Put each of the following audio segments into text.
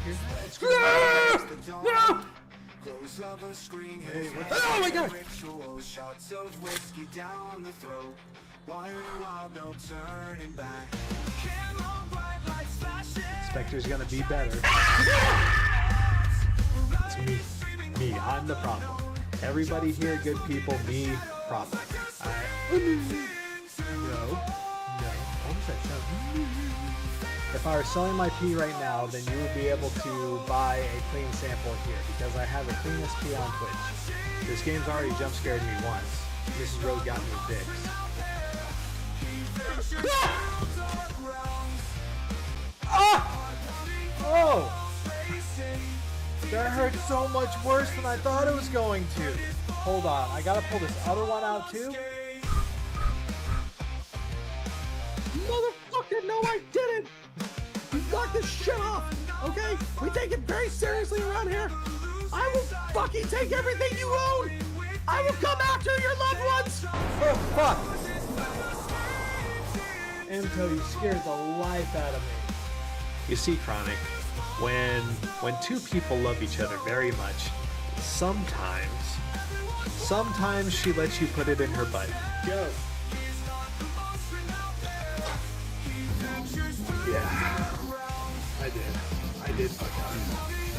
here? No! Hey, what the? Oh my god! Spectre's gonna be better. It's me. Me. I'm the problem. Everybody here, good people. Me, problem. No. What was that sound? If I were selling my pee right now, then you would be able to buy a clean sample here because I have the cleanest pee on Twitch. This game's already jump scared me once. Mrs. Road got me fixed. Oh! That hurt so much worse than I thought it was going to. Hold on, I gotta pull this other one out too. Motherfucker, no I didn't! You knock this shit off, okay? We take it very seriously around here. I will fucking take everything you own! I will come after your loved ones! Oh, fuck! Amto, you scared the life out of me. You see, Chronic, when two people love each other very much, sometimes she lets you put it in her butt. Go. Yeah, I did fuck up.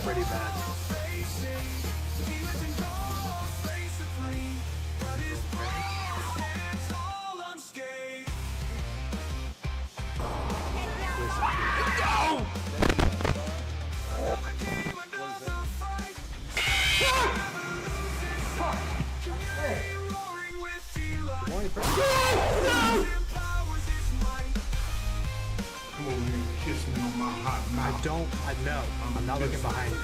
Pretty bad. I'm not looking behind me.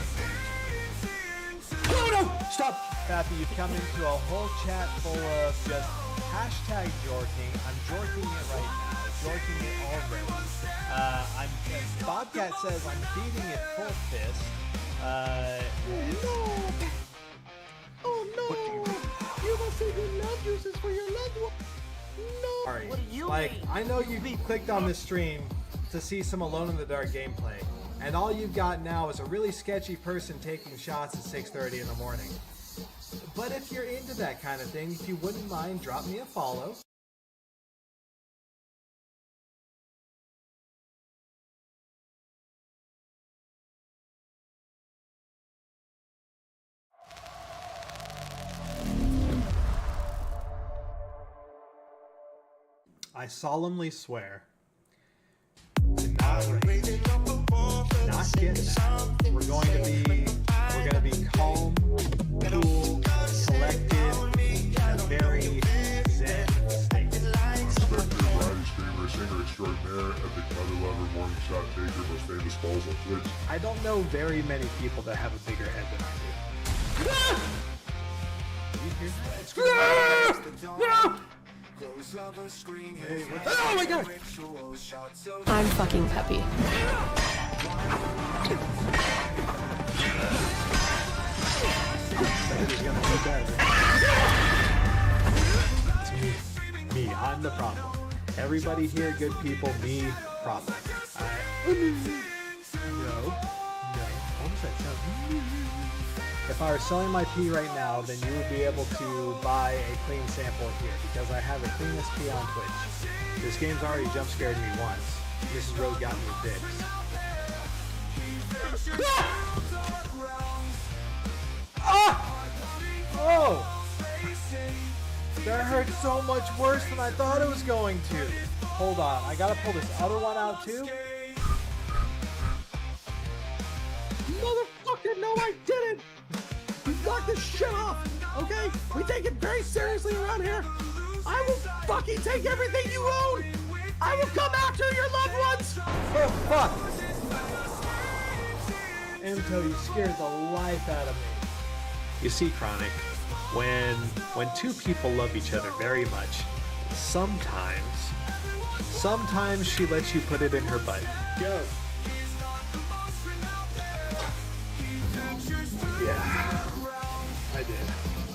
No! Stop! Fappy, you've come into a whole chat full of just hashtag jorking. I'm jorking it right now. Jorking it already. Bobcat says I'm beating it full fist. No! Oh no! You must say good love juices for your loved one. No! Sorry. What do you mean? I know you clicked on this stream to see some Alone in the Dark gameplay. And all you've got now is a really sketchy person taking shots at 6:30 in the morning. But if you're into that kind of thing, if you wouldn't mind, drop me a follow. I solemnly swear to not rage, not get mad. We're gonna be calm, cool, collected, in a very zen state. Sp3ctr7, streamer, singer extraordinaire, epic mother lover, morning shot taker, most famous balls on Twitch. I don't know very many people that have a bigger head than I do. You hear that? No! Hey, what the? Oh my god! I'm fucking peppy. Spectre's gonna be better. It's me. Me. I'm the problem. Everybody here, good people. Me, problem. No. What was that sound? If I were selling my pee right now, then you would be able to buy a clean sample here because I have the cleanest pee on Twitch. This game's already jump scared me once. Mrs. Road got me fixed. Oh! That hurt so much worse than I thought it was going to. Hold on, I gotta pull this other one out too. Motherfucker, no I didn't! You knock this shit off, okay? We take it very seriously around here. I will fucking take everything you own! I will come after your loved ones! Oh fuck! Amto, you scared the life out of me. You see, Chronic, when two people love each other very much, sometimes she lets you put it in her butt. Go. Yeah,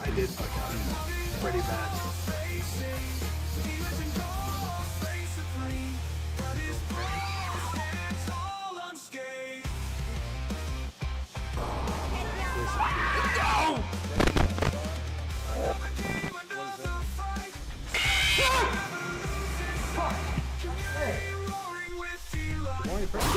I did fuck up. Pretty bad. for me.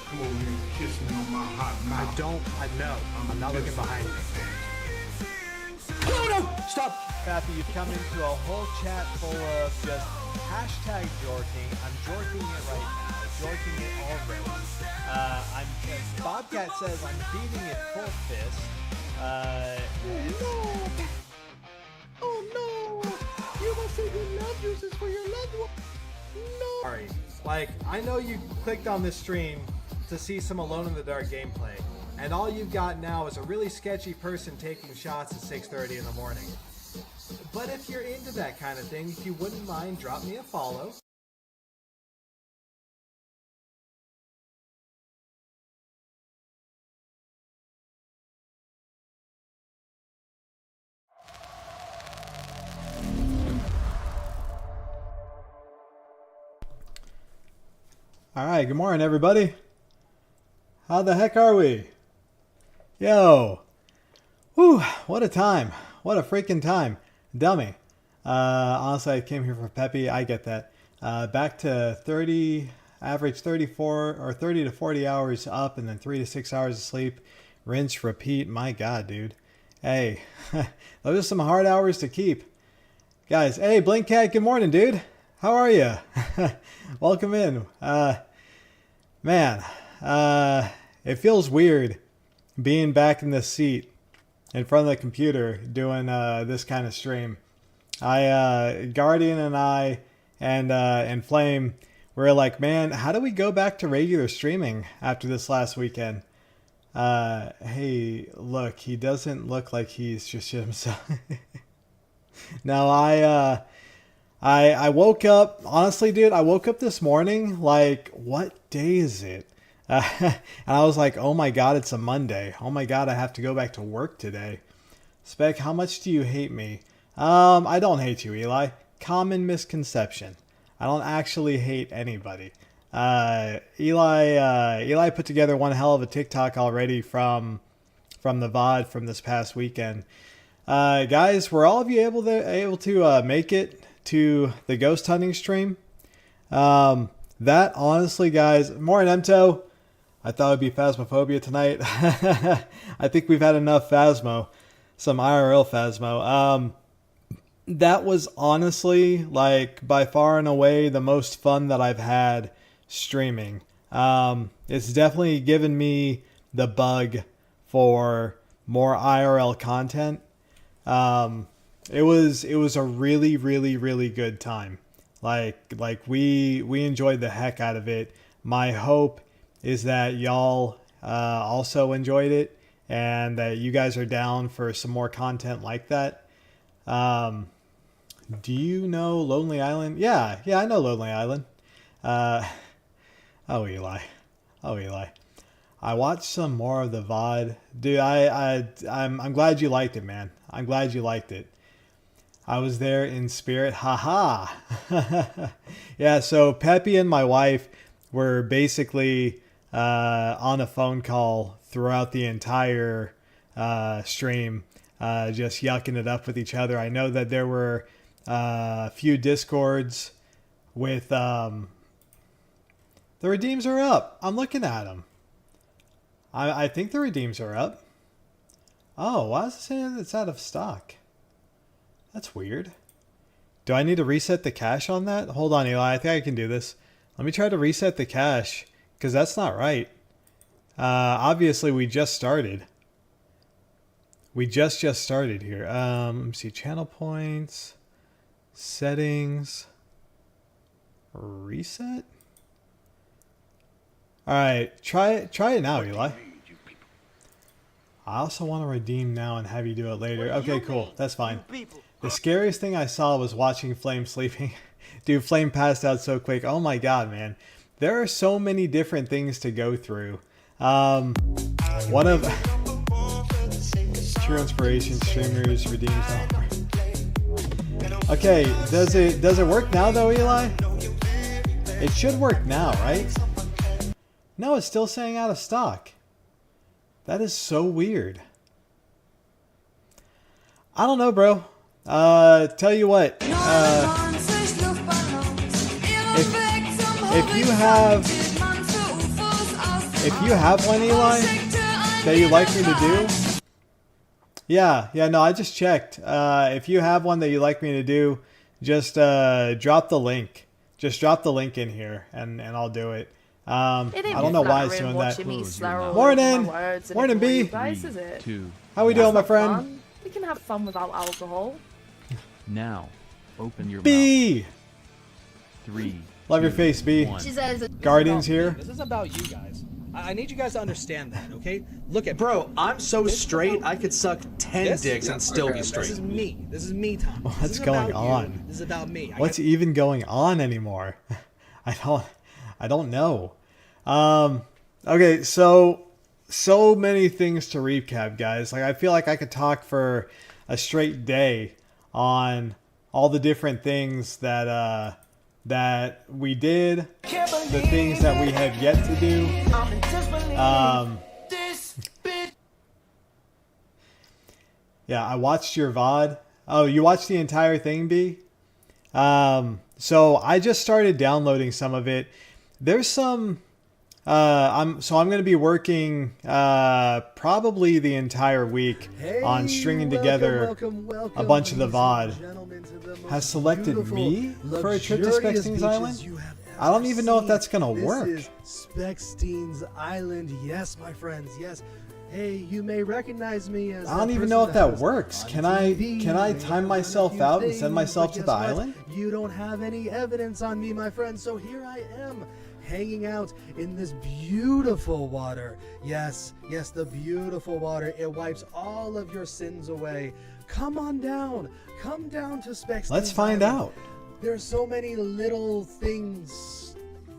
Come on, you kiss me on my hot mouth. I'm not looking behind me. No! Stop! Pappy, you've come into a whole chat full of just hashtag jorking. I'm jorking it right now. Jorking it already. Bobcat says I'm beating it full fist. Oh no! You must say good love juices for your loved one. No! Sorry. Like, I know you clicked on this stream to see some Alone in the Dark gameplay, and all you've got now is a really sketchy person taking shots at 6:30 in the morning. But if you're into that kind of thing, if you wouldn't mind, drop me a follow. Alright, good morning everybody. How the heck are we? Yo. Whew, what a time. What a freaking time. Dummy. Honestly, I came here for Peppy. I get that. Back to 30, average 34 or 30 to 40 hours up and then 3 to 6 hours of sleep. Rinse, repeat. My God, dude. Hey, those are some hard hours to keep. Guys, hey, Blinkcat, good morning, dude. How are you? Welcome in. Man, it feels weird being back in this seat in front of the computer doing this kind of stream. Guardian and I and Flame were like, man, how do we go back to regular streaming after this last weekend? Hey, look, he doesn't look like he's just himself. No, I woke up, honestly, dude, I woke up this morning, like, what day is it? And I was like, oh my God, it's a Monday. Oh my God, I have to go back to work today. Spec, how much do you hate me? I don't hate you, Eli. Common misconception. I don't actually hate anybody. Eli put together one hell of a TikTok already from the VOD from this past weekend. Guys, were all of you able to make it to the ghost hunting stream? That honestly, guys, more in Emto. I thought it'd be Phasmophobia tonight. I think we've had enough Phasmo, some IRL Phasmo. That was honestly, like, by far and away the most fun that I've had streaming. It's definitely given me the bug for more IRL content. It was a really, really, really good time. Like we enjoyed the heck out of it. My hope is that y'all also enjoyed it and that you guys are down for some more content like that. Do you know Lonely Island? Yeah, I know Lonely Island. Oh, Eli. I watched some more of the VOD. Dude, I'm glad you liked it, man. I'm glad you liked it. I was there in spirit. Haha. Yeah, so Peppy and my wife were basically on a phone call throughout the entire stream, just yucking it up with each other. I know that there were a few Discords with... the redeems are up. I'm looking at them. I think the redeems are up. Oh, why is it saying it's out of stock? That's weird. Do I need to reset the cache on that? Hold on, Eli. I think I can do this. Let me try to reset the cache, because that's not right. Obviously, we just started. We just started here. Let me see. Channel points. Settings. Reset? Alright. Try it now, Eli. I also want to redeem now and have you do it later. Okay, cool. That's fine. The scariest thing I saw was watching Flame sleeping. Dude, Flame passed out so quick. Oh my God, man. There are so many different things to go through. One of... True inspiration, streamers, redeems. Okay, does it work now though, Eli? It should work now, right? No, it's still saying out of stock. That is so weird. I don't know, bro. Tell you what. if you have one, Eli, that you'd like me to do, yeah, no, I just checked. If you have one that you'd like me to do, just drop the link. Just drop the link in here, and I'll do it. I don't know why it's doing that. Morning, B. How we doing, my friend? We can have fun without alcohol. Now, open your B. mouth. 3. Love your face, B. She says, Guardians here. This is about you guys. I need you guys to understand that, okay? Look at Bro, I'm so straight, I could suck 10 dicks and still be straight. This is me. This is me, Tom. What's going on? This is about me. What's even going on anymore? I don't know. Okay, so many things to recap, guys. Like, I feel like I could talk for a straight day on all the different things that we did, the things that we have yet to do. Yeah, I watched your VOD. Oh, you watched the entire thing, B? So I just started downloading some of it. There's some I'm going to be working probably the entire week on stringing together a bunch of the VOD. Has selected me for a trip to Sp3ctr7 Island? I don't even know if that's going to work. This is Sp3ctr7 Island. Yes, my friends. Yes. Hey, you may recognize me as I don't even know if that works. Can I time myself out and send myself to the island? You don't have any evidence on me, my friend. So here I am, hanging out in this beautiful water. Yes, the beautiful water. It wipes all of your sins away. Come on down. Come down to Sp3ctr7. Let's find out. There's so many little things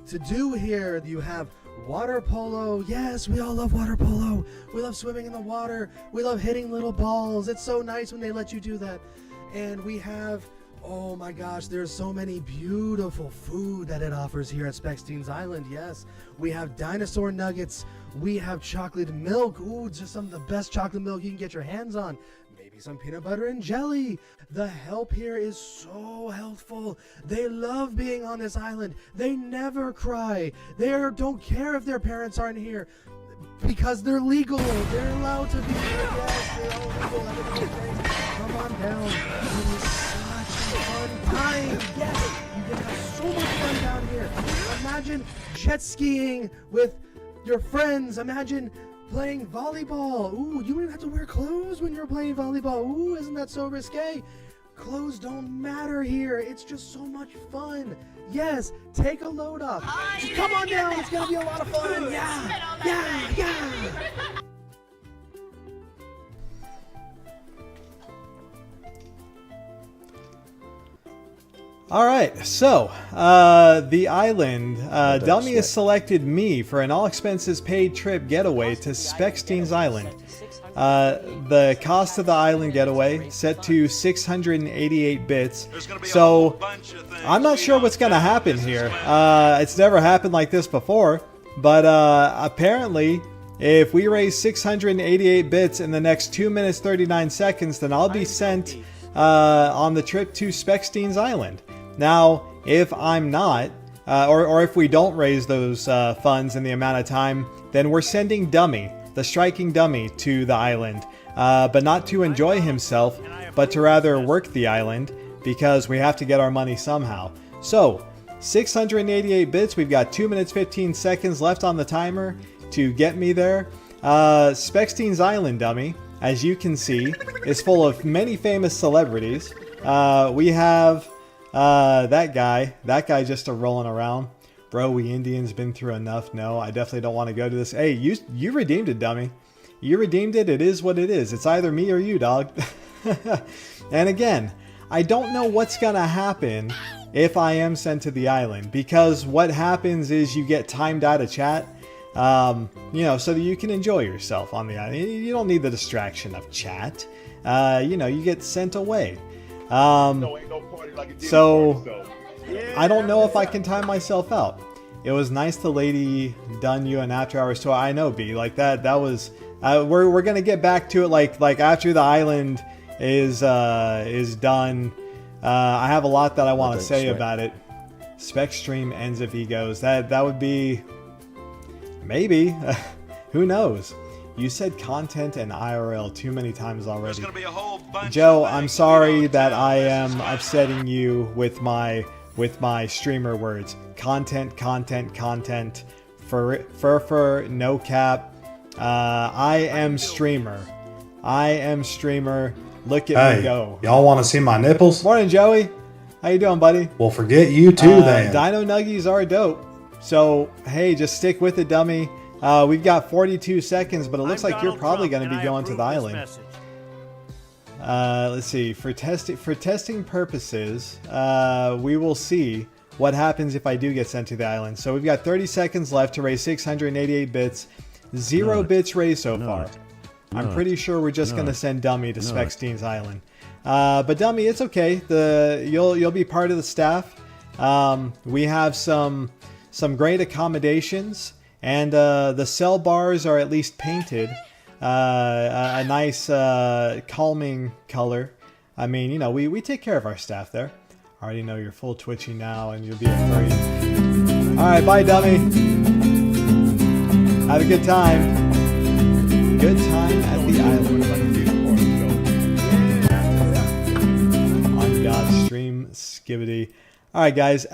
to do here. You have water polo. Yes, we all love water polo. We love swimming in the water. We love hitting little balls. It's so nice when they let you do that. And we have, oh my gosh, there's so many beautiful food that it offers here at Sp3ctr7 Island. Yes, we have dinosaur nuggets. We have chocolate milk. Ooh, just some of the best chocolate milk you can get your hands on. Maybe some peanut butter and jelly. The help here is so helpful. They love being on this island. They never cry. They don't care if their parents aren't here because they're legal. They're allowed to be here. Yes, they're all legal. Everything's great. Come on down. It is such a fun time. Yes, you can have so much fun down here. Imagine jet skiing with your friends. Imagine playing volleyball. Ooh, you don't even have to wear clothes when you're playing volleyball. Ooh, isn't that so risque? Clothes don't matter here. It's just so much fun. Yes, take a load off. Just come on down. It's going to be a lot of fun. Yeah. All right, so the island, Delmi has selected me for an all-expenses-paid trip getaway to Sp3ctr7 Island. The cost of the island getaway set to 688 bits. So I'm not sure what's going to happen here. It's never happened like this before, but apparently if we raise 688 bits in the next 2 minutes 39 seconds, then I'll be sent on the trip to Sp3ctr7 Island. Now, if I'm not, or if we don't raise those funds in the amount of time, then we're sending Dummy, the striking dummy, to the island, but not to enjoy himself, but to rather work the island, because we have to get our money somehow. So, 688 bits, we've got 2 minutes 15 seconds left on the timer to get me there. Sp3ctr7 Island, Dummy, as you can see, is full of many famous celebrities. We have that guy just rolling around. Bro, we Indians been through enough. No, I definitely don't want to go to this. Hey, you redeemed it, Dummy. You redeemed it. It is what it is. It's either me or you, dog. And again, I don't know what's going to happen if I am sent to the island, because what happens is you get timed out of chat, you know, so that you can enjoy yourself on the island. You don't need the distraction of chat. You know, you get sent away. So I don't know if I can time myself out. It was nice the lady done you an after hours tour. I know, B, like that was we're gonna get back to it like after the island is done. I have a lot that I want to say about it. Spec stream ends if he goes. That would be maybe. Who knows? You said content and IRL too many times already. Joe, I'm sorry that I am upsetting you with my streamer words. Content, content, content. Fur, no cap. I am streamer. I am streamer. Look at me go. Y'all want to see my nipples? Morning, Joey. How you doing, buddy? Well, forget you too, then. Dino Nuggies are dope. So, hey, just stick with it, dummy. We've got 42 seconds, but it looks like you're probably going to be going to the island. Let's see. For testing purposes, we will see what happens if I do get sent to the island. So we've got 30 seconds left to raise 688 bits. 0 bits raised so far. I'm pretty sure we're just going to send Dummy to Sp3ctr7's island. But Dummy, it's okay. You'll be part of the staff. We have some great accommodations, and the cell bars are at least painted a nice calming color. I mean, you know, we take care of our staff there. I already know you're full twitchy now, and you'll be a furry. All right, bye, Dummy. Have a good time. Good time at the island. On God's stream, skibbity. Alright guys,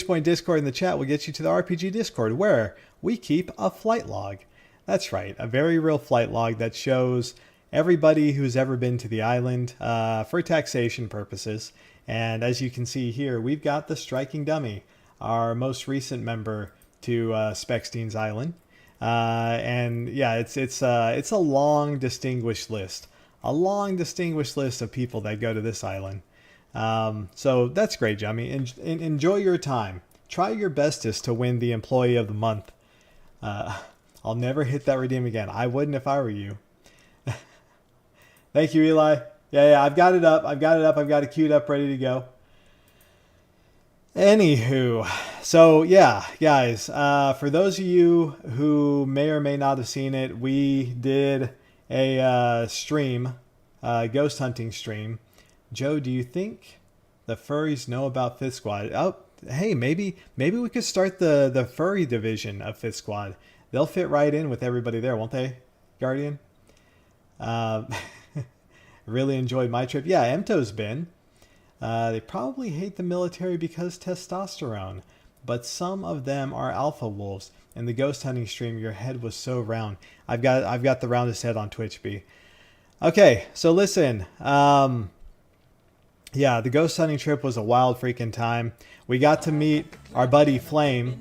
!point Discord in the chat will get you to the RPG Discord, where we keep a flight log. That's right, a very real flight log that shows everybody who's ever been to the island for taxation purposes. And as you can see here, we've got the Striking Dummy, our most recent member to Sp3ctr7's island. And yeah, it's a long distinguished list. A long distinguished list of people that go to this island. So that's great, Jummy. Enjoy your time. Try your bestest to win the Employee of the Month. I'll never hit that redeem again. I wouldn't if I were you. Thank you, Eli. Yeah, I've got it up. I've got it queued up, ready to go. Anywho, so yeah, guys, for those of you who may or may not have seen it, we did a stream, ghost hunting stream. Joe, do you think the furries know about Fifth Squad? Oh, hey, maybe we could start the furry division of Fifth Squad. They'll fit right in with everybody there, won't they, Guardian? Really enjoyed my trip. Yeah, Emto's been. They probably hate the military because testosterone, but some of them are alpha wolves. In the ghost hunting stream, your head was so round. I've got the roundest head on Twitch, B. Okay, so listen. Yeah, the ghost hunting trip was a wild freaking time. We got to meet our buddy Flame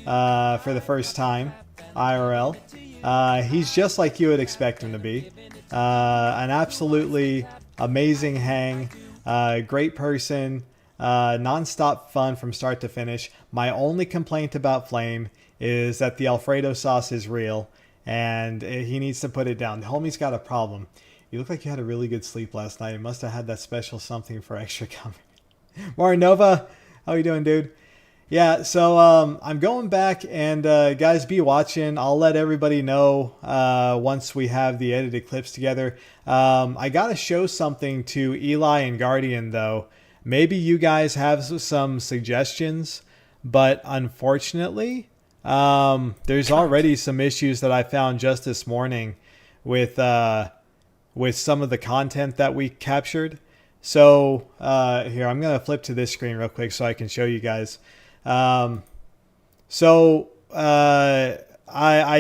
for the first time, IRL. He's just like you would expect him to be. An absolutely amazing hang. Great person, non-stop fun from start to finish. My only complaint about Flame is that the Alfredo sauce is real, and he needs to put it down. The homie's got a problem. You look like you had a really good sleep last night. You must have had that special something for extra coming. Mario Nova, how you doing, dude? Yeah, so I'm going back, and guys, be watching. I'll let everybody know once we have the edited clips together. I got to show something to Eli and Guardian, though. Maybe you guys have some suggestions, but unfortunately, there's already some issues that I found just this morning with some of the content that we captured. So here, I'm going to flip to this screen real quick so I can show you guys. I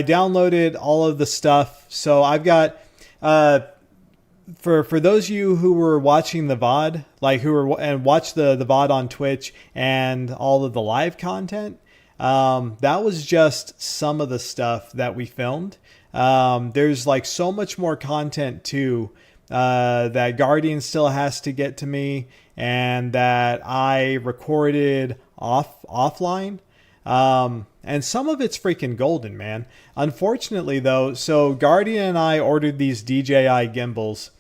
downloaded all of the stuff. So I've got, for those of you who were watching the VOD, and watch the VOD on Twitch and all of the live content, that was just some of the stuff that we filmed. There's like so much more content too, that Guardian still has to get to me, and that I recorded offline. And some of it's freaking golden, man. Unfortunately though, so Guardian and I ordered these DJI gimbals,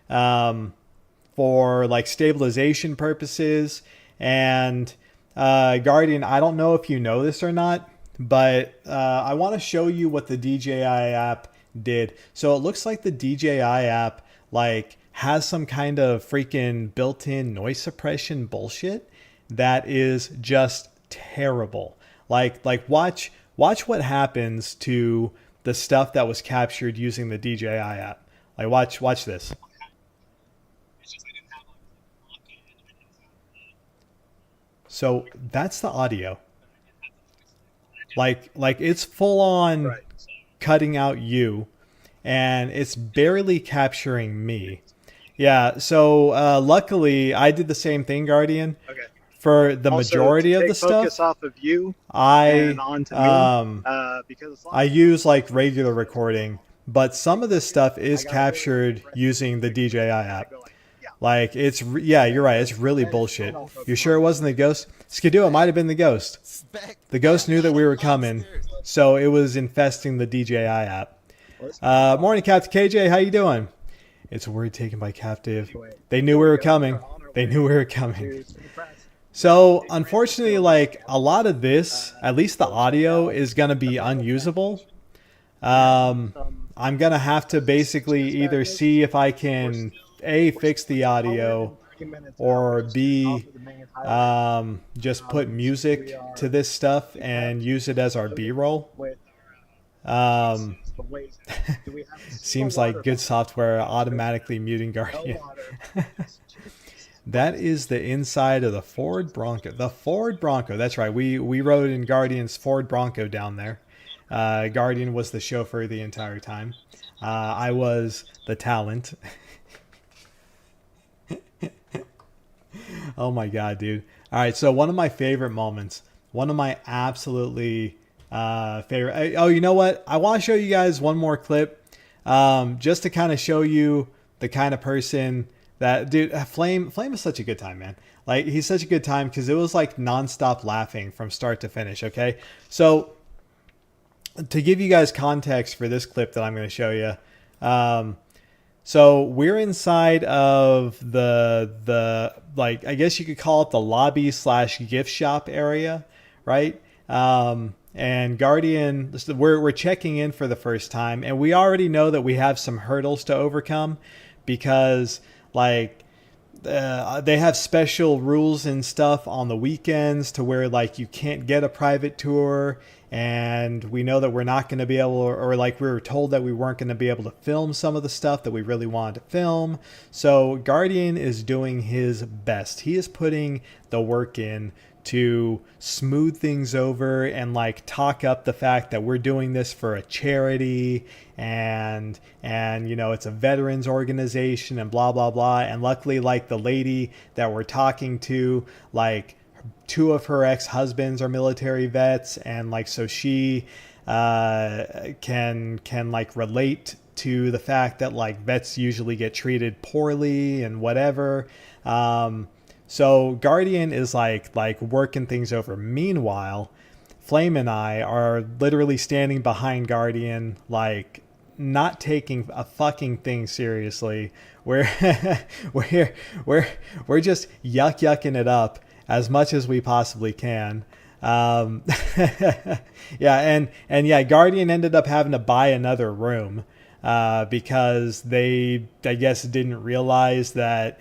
for like stabilization purposes. And, Guardian, I don't know if you know this or not, but, I want to show you what the DJI app did. So it looks like the DJI app, like, has some kind of freaking built-in noise suppression bullshit that is just terrible. Like watch what happens to the stuff that was captured using the DJI app. Like watch this. So that's the audio. Like it's full on cutting out you, and it's barely capturing me. Yeah. So luckily, I did the same thing, Guardian. Okay. For the Also, majority to of take the stuff, focus off of you and onto me, because I use like regular recording, but some of this stuff is captured using the DJI app. Like it's yeah, you're right. It's really bullshit. You sure it wasn't the ghost? Skidoo, it might have been the ghost. The ghost knew that we were coming, so it was infesting the DJI app. Morning, Captain KJ. How you doing? It's a word taken by captive. They knew we were coming. They knew we were coming. So unfortunately, like a lot of this, at least the audio is gonna be unusable. I'm gonna have to basically either see if I can A, fix the audio, or B, just put music to this stuff and use it as our B-roll. Seems like good software automatically muting Guardian. That is the inside of the Ford Bronco. The Ford Bronco, that's right. We rode in Guardian's Ford Bronco down there. Guardian was the chauffeur the entire time. I was the talent. Oh my god, dude. All right, so one of my favorite moments, one of my absolutely favorite. Oh, you know what? I want to show you guys one more clip, just to kind of show you the kind of person that, dude. Flame is such a good time, man. Like he's such a good time because it was like nonstop laughing from start to finish. Okay, so to give you guys context for this clip that I'm going to show you. So we're inside of the like, I guess you could call it the lobby / gift shop area, right? And Guardian, we're checking in for the first time, and we already know that we have some hurdles to overcome because like they have special rules and stuff on the weekends to where like you can't get a private tour. And we know that we're not going to be able, or like we were told that we weren't going to be able to film some of the stuff that we really wanted to film. So Guardian is doing his best. He is putting the work in to smooth things over and like talk up the fact that we're doing this for a charity and you know, it's a veterans organization and blah, blah, blah. And luckily, like the lady that we're talking to, like, 2 of her ex-husbands are military vets, and like so she can like relate to the fact that like vets usually get treated poorly and whatever. So Guardian is like working things over. Meanwhile, Flame and I are literally standing behind Guardian, like not taking a fucking thing seriously. We're just yucking it up as much as we possibly can. Yeah, and yeah, Guardian ended up having to buy another room because they, I guess, didn't realize that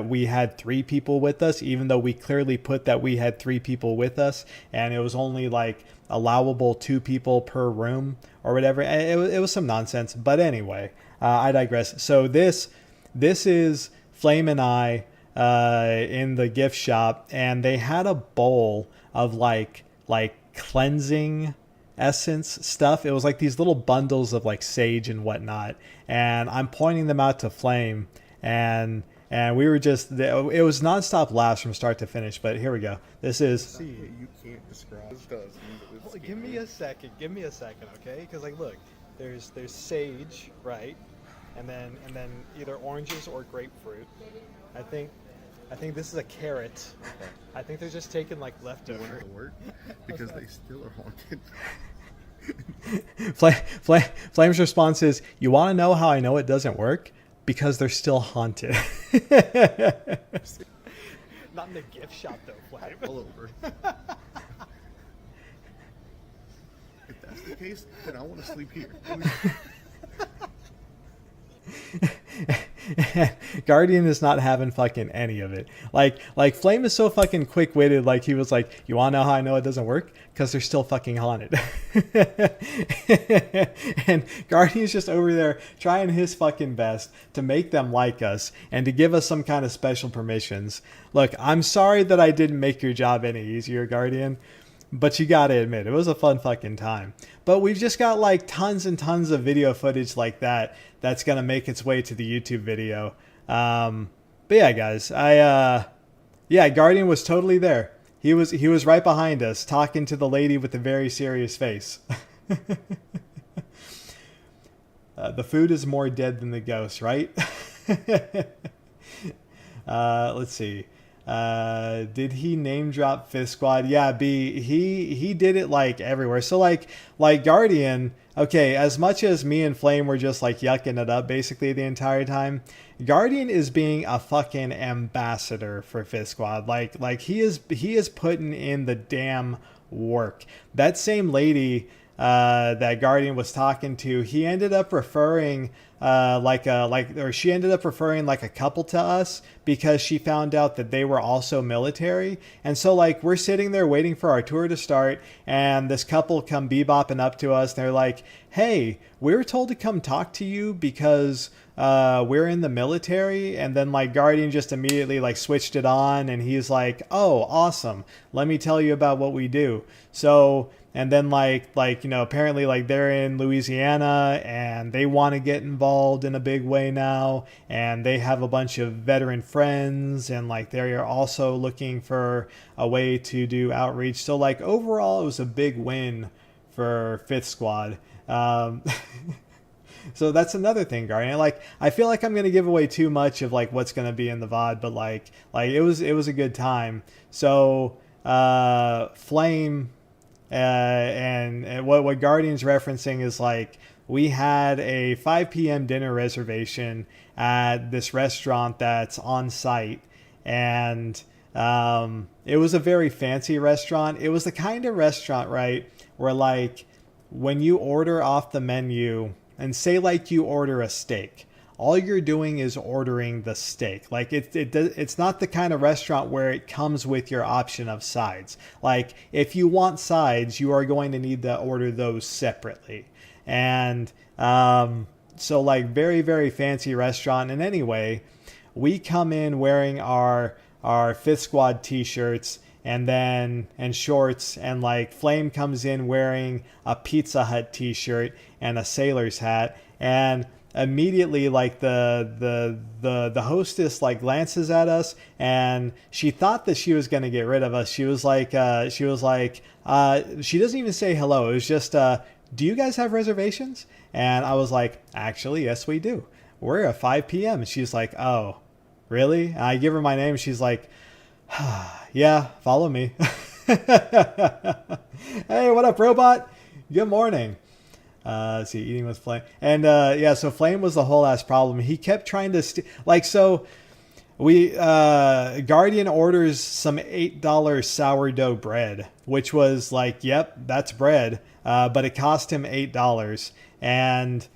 we had 3 people with us, even though we clearly put that we had 3 people with us, and it was only like allowable 2 people per room or whatever. It was some nonsense, but anyway, I digress. So this is Flame and I in the gift shop, and they had a bowl of like cleansing essence stuff. It was like these little bundles of like sage and whatnot, and I'm pointing them out to Flame, and we were just, it was nonstop laughs from start to finish. But here we go. This is, you can't describe. Give me a second, okay? Because like, look, there's sage, right? And then either oranges or grapefruit. I think this is a carrot. Okay. I think they're just taking like leftover. Work because they still are haunted. Flame's response is, you want to know how I know it doesn't work? Because they're still haunted. Not in the gift shop though, Flame. All over. If that's the case, then I want to sleep here. Guardian is not having fucking any of it. Like Flame is so fucking quick-witted. Like, he was like, you want to know how I know it doesn't work? Because they're still fucking haunted. And Guardian's just over there trying his fucking best to make them like us and to give us some kind of special permissions. Look, I'm sorry that I didn't make your job any easier, Guardian. But you gotta admit, it was a fun fucking time. But we've just got like tons and tons of video footage like that that's gonna make its way to the YouTube video. But yeah, guys, yeah, Guardian was totally there. He was right behind us, talking to the lady with the very serious face. The food is more dead than the ghost, right? Let's see. Did he name drop Fifth Squad? Yeah, B. He did it like everywhere. So like Guardian. Okay, as much as me and Flame were just like yucking it up basically the entire time, Guardian is being a fucking ambassador for Fifth Squad. Like he is putting in the damn work. That same lady that Guardian was talking to, he ended up referring she ended up referring like a couple to us because she found out that they were also military. And so like we're sitting there waiting for our tour to start, and this couple come bebopping up to us. They're like, hey, we were told to come talk to you because we're in the military. And then like Guardian just immediately like switched it on, and he's like, oh, awesome, let me tell you about what we do. So and then like you know, apparently like they're in Louisiana and they want to get involved in a big way now, and they have a bunch of veteran friends, and like they are also looking for a way to do outreach. So like overall it was a big win for Fifth Squad. So that's another thing, Guardian. Like, I feel like I'm going to give away too much of like what's going to be in the VOD, but like it was a good time. So Flame and what Guardian's referencing is like, we had a 5 p.m. dinner reservation at this restaurant that's on site, and it was a very fancy restaurant. It was the kind of restaurant, right, where like when you order off the menu and say like you order a steak, all you're doing is ordering the steak. Like it's not the kind of restaurant where it comes with your option of sides. Like if you want sides, you are going to need to order those separately. And so like very, very fancy restaurant. And anyway, we come in wearing our Fifth Squad t-shirts and shorts, and like Flame comes in wearing a Pizza Hut t-shirt and a sailor's hat, and immediately like the hostess like glances at us, and she thought that she was going to get rid of us. She was like she doesn't even say hello. It was just do you guys have reservations? And I was like, actually, yes, we do. We're at 5 p.m. And she's like, oh, really? And I give her my name. She's like, yeah, follow me. Hey, what up, robot? Good morning. Let's see, eating with Flame. And yeah, so Flame was the whole ass problem. He kept trying to so we Guardian orders some $8 sourdough bread, which was like, yep, that's bread, but it cost him $8, and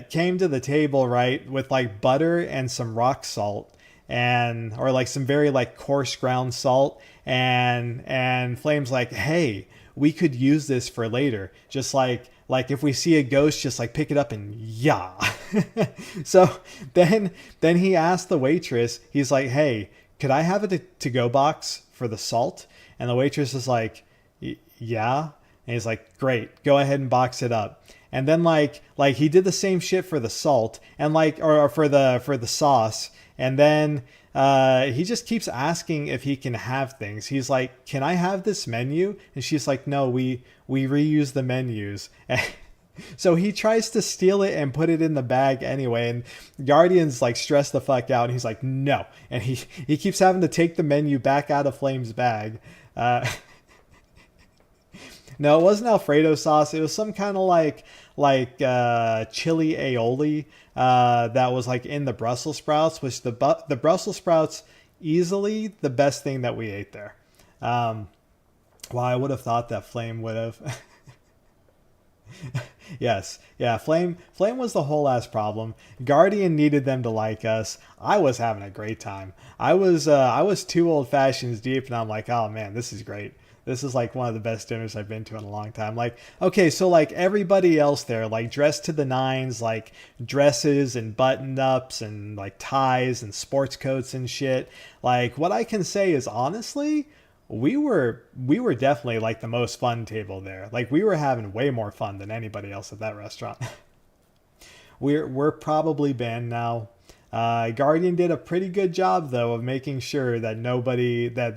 came to the table, right, with like butter and some rock salt, and or like some very like coarse ground salt, and Flame's like, hey, we could use this for later, just like if we see a ghost, just like pick it up and yeah. So then he asked the waitress, he's like, hey, could I have a to-go box for the salt? And the waitress is like, yeah. And he's like, great, go ahead and box it up. And then like he did the same shit for the salt and like, or for the sauce. And then he just keeps asking if he can have things. He's like, can I have this menu? And she's like, no, we reuse the menus. So he tries to steal it and put it in the bag anyway. And Guardian's like stressed the fuck out. And he's like, no. And he keeps having to take the menu back out of Flame's bag. No, it wasn't Alfredo sauce. It was some kind of like chili aioli that was like in the Brussels sprouts, which the Brussels sprouts, easily the best thing that we ate there. Well, I would have thought that Flame would have. Yes. Yeah, Flame was the whole ass problem. Guardian needed them to like us. I was having a great time. I was 2 old fashions deep and I'm like, "Oh man, this is great. This is like one of the best dinners I've been to in a long time." Like, okay, so like everybody else there, like dressed to the nines, like dresses and button-ups and like ties and sports coats and shit. Like what I can say is honestly, we were definitely like the most fun table there. Like we were having way more fun than anybody else at that restaurant. We're probably banned now. Guardian did a pretty good job though of making sure that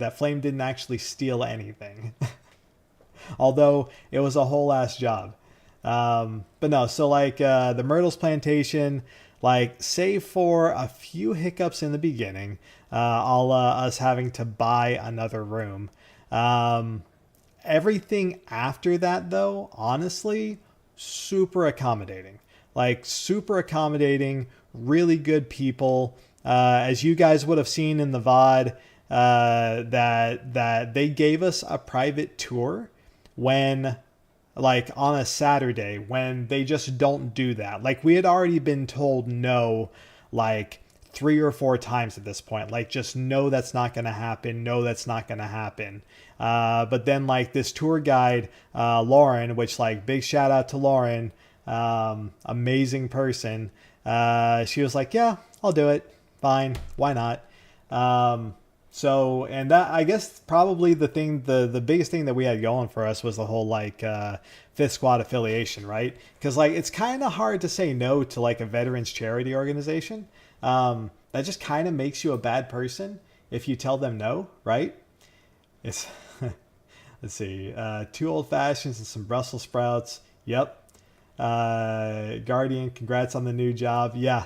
that Flame didn't actually steal anything. Although it was a whole ass job. But no, so like the Myrtle's Plantation, like save for a few hiccups in the beginning, all us having to buy another room. Everything after that though, honestly, super accommodating. Like super accommodating, really good people. As you guys would have seen in the VOD, that they gave us a private tour when, like on a Saturday, when they just don't do that. Like we had already been told no, like 3 or 4 times at this point. Like just no, that's not going to happen. No, that's not going to happen. But then like this tour guide, Lauren, which like big shout out to Lauren, amazing person. She was like, yeah, I'll do it. Fine. Why not? So, and that, I guess probably the biggest thing that we had going for us was the whole like, 5th Squad affiliation, right? Cause like, it's kind of hard to say no to like a veterans charity organization. That just kind of makes you a bad person if you tell them no, right? It's, let's see, 2 old fashions and some Brussels sprouts. Yep. Guardian, congrats on the new job. Yeah,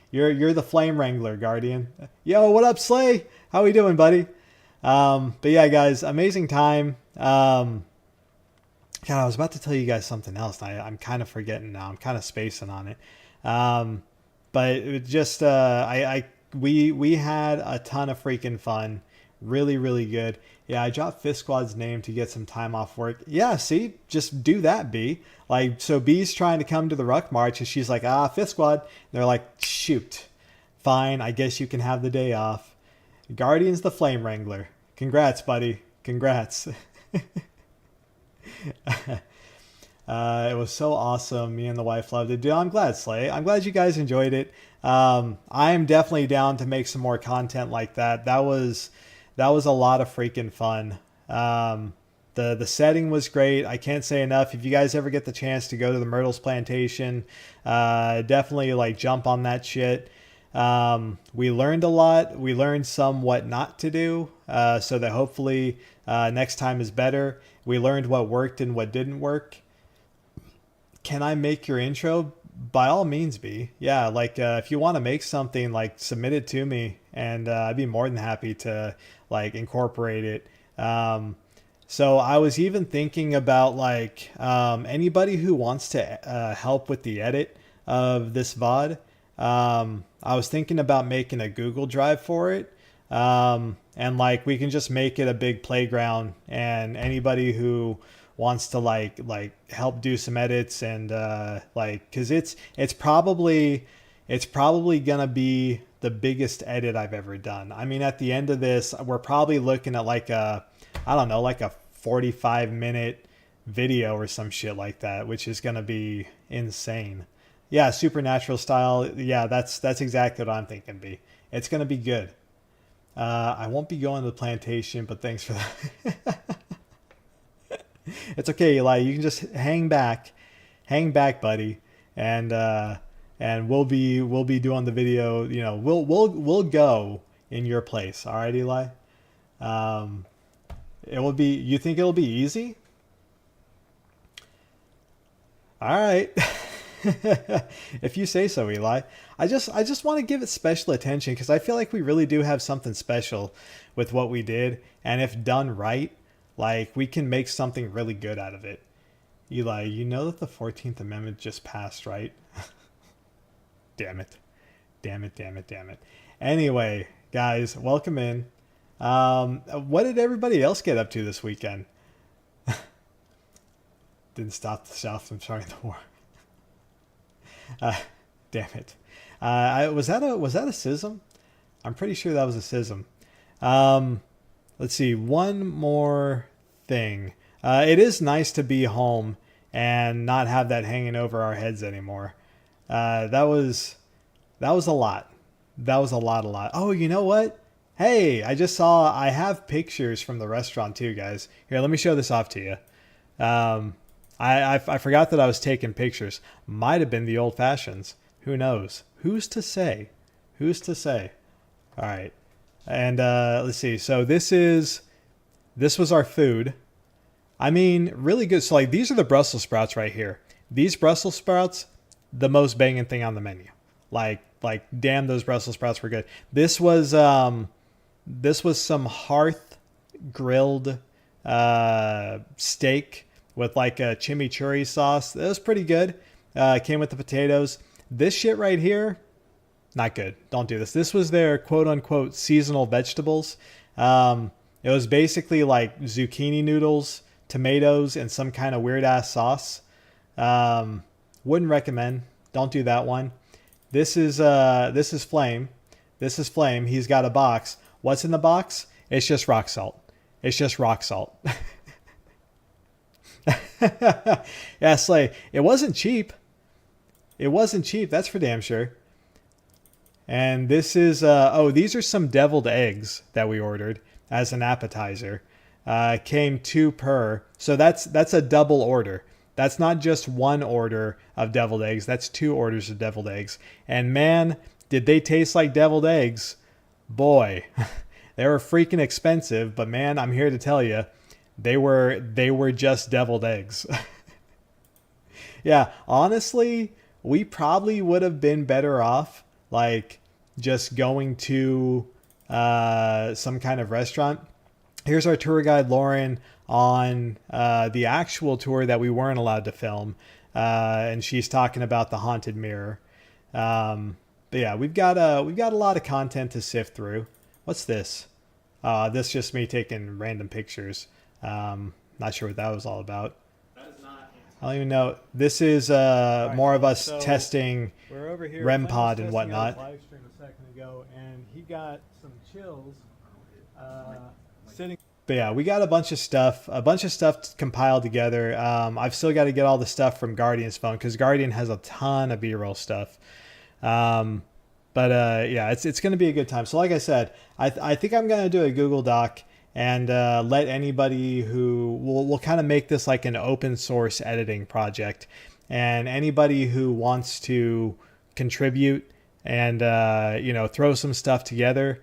you're the Flame Wrangler, Guardian. Yo, what up, Slay? How we doing, buddy? But yeah, guys, amazing time. God, I was about to tell you guys something else. And I'm kind of forgetting now. I'm kind of spacing on it. But it just we had a ton of freaking fun. Really, really good. Yeah, I dropped 5th Squad's name to get some time off work. Yeah, see? Just do that, B. Like, so B's trying to come to the Ruck March, and she's like, 5th Squad. And they're like, shoot. Fine, I guess you can have the day off. Guardian's the Flame Wrangler. Congrats, buddy. Congrats. It was so awesome. Me and the wife loved it. Dude, I'm glad, Slay. I'm glad you guys enjoyed it. I am definitely down to make some more content like that. That was a lot of freaking fun. The setting was great. I can't say enough. If you guys ever get the chance to go to the Myrtle's Plantation, definitely like jump on that shit. We learned a lot. We learned some what not to do, so that hopefully next time is better. We learned what worked and what didn't work. Can I make your intro? By all means, be. Yeah, like if you want to make something, like submit it to me, and I'd be more than happy to like incorporate it. So I was even thinking about like anybody who wants to help with the edit of this VOD. I was thinking about making a Google Drive for it. And like we can just make it a big playground, and anybody who wants to like help do some edits and like, because it's probably gonna be the biggest edit I've ever done. I mean, at the end of this, we're probably looking at like a 45-minute video or some shit like that, which is gonna be insane. Yeah, supernatural style. Yeah, that's exactly what I'm thinking. B. It's gonna be good. I won't be going to the plantation, but thanks for that. It's okay, Eli. You can just hang back, buddy, and we'll be doing the video. You know, we'll go in your place. All right, Eli. It will be. You think it'll be easy? All right. If you say so, Eli. I just want to give it special attention because I feel like we really do have something special with what we did, and if done right, like we can make something really good out of it. Eli, you know that the 14th Amendment just passed, right? Damn it. Anyway, guys, welcome in. What did everybody else get up to this weekend? Didn't stop the South from starting the war. Damn it. Was that a schism? I'm pretty sure that was a schism. Let's see. One more thing. It is nice to be home and not have that hanging over our heads anymore. That was a lot. That was a lot. Oh, you know what? Hey, I have pictures from the restaurant too, guys. Here, let me show this off to you. I forgot that I was taking pictures. Might have been the old fashions. Who knows? Who's to say? Who's to say? All right. And let's see. So this was our food. I mean, really good. So like these are the Brussels sprouts right here. These Brussels sprouts, the most banging thing on the menu. Like damn, those Brussels sprouts were good. This was some hearth grilled steak with like a chimichurri sauce. That was pretty good. Came with the potatoes. This shit right here, not good. Don't do this. This was their quote unquote seasonal vegetables. It was basically like zucchini noodles, tomatoes, and some kind of weird ass sauce. Wouldn't recommend. Don't do that one. This is Flame. This is Flame. He's got a box. What's in the box? It's just rock salt. It's just rock salt. Yeah, Slay. It wasn't cheap. It wasn't cheap. That's for damn sure. And this is these are some deviled eggs that we ordered as an appetizer. Came 2 per. So that's a double order. That's not just one order of deviled eggs. That's 2 orders of deviled eggs. And man, did they taste like deviled eggs. Boy, they were freaking expensive. But man, I'm here to tell you, they were just deviled eggs. Yeah, honestly, we probably would have been better off like just going to some kind of restaurant. Here's our tour guide, Lauren, on the actual tour that we weren't allowed to film. And she's talking about the haunted mirror. But yeah, we've got a lot of content to sift through. What's this? This is just me taking random pictures. Not sure what that was all about. I don't even know. This is more of us testing We're over here. REM pod and whatnot. Live stream a second ago, and he got some chills. Sitting. But yeah, we got a bunch of stuff compiled together. I've still got to get all the stuff from Guardian's phone because Guardian has a ton of B-roll stuff. Yeah, it's going to be a good time. So like I said, I think I'm going to do a Google Doc and let anybody who we'll kind of make this like an open source editing project, and anybody who wants to contribute and throw some stuff together,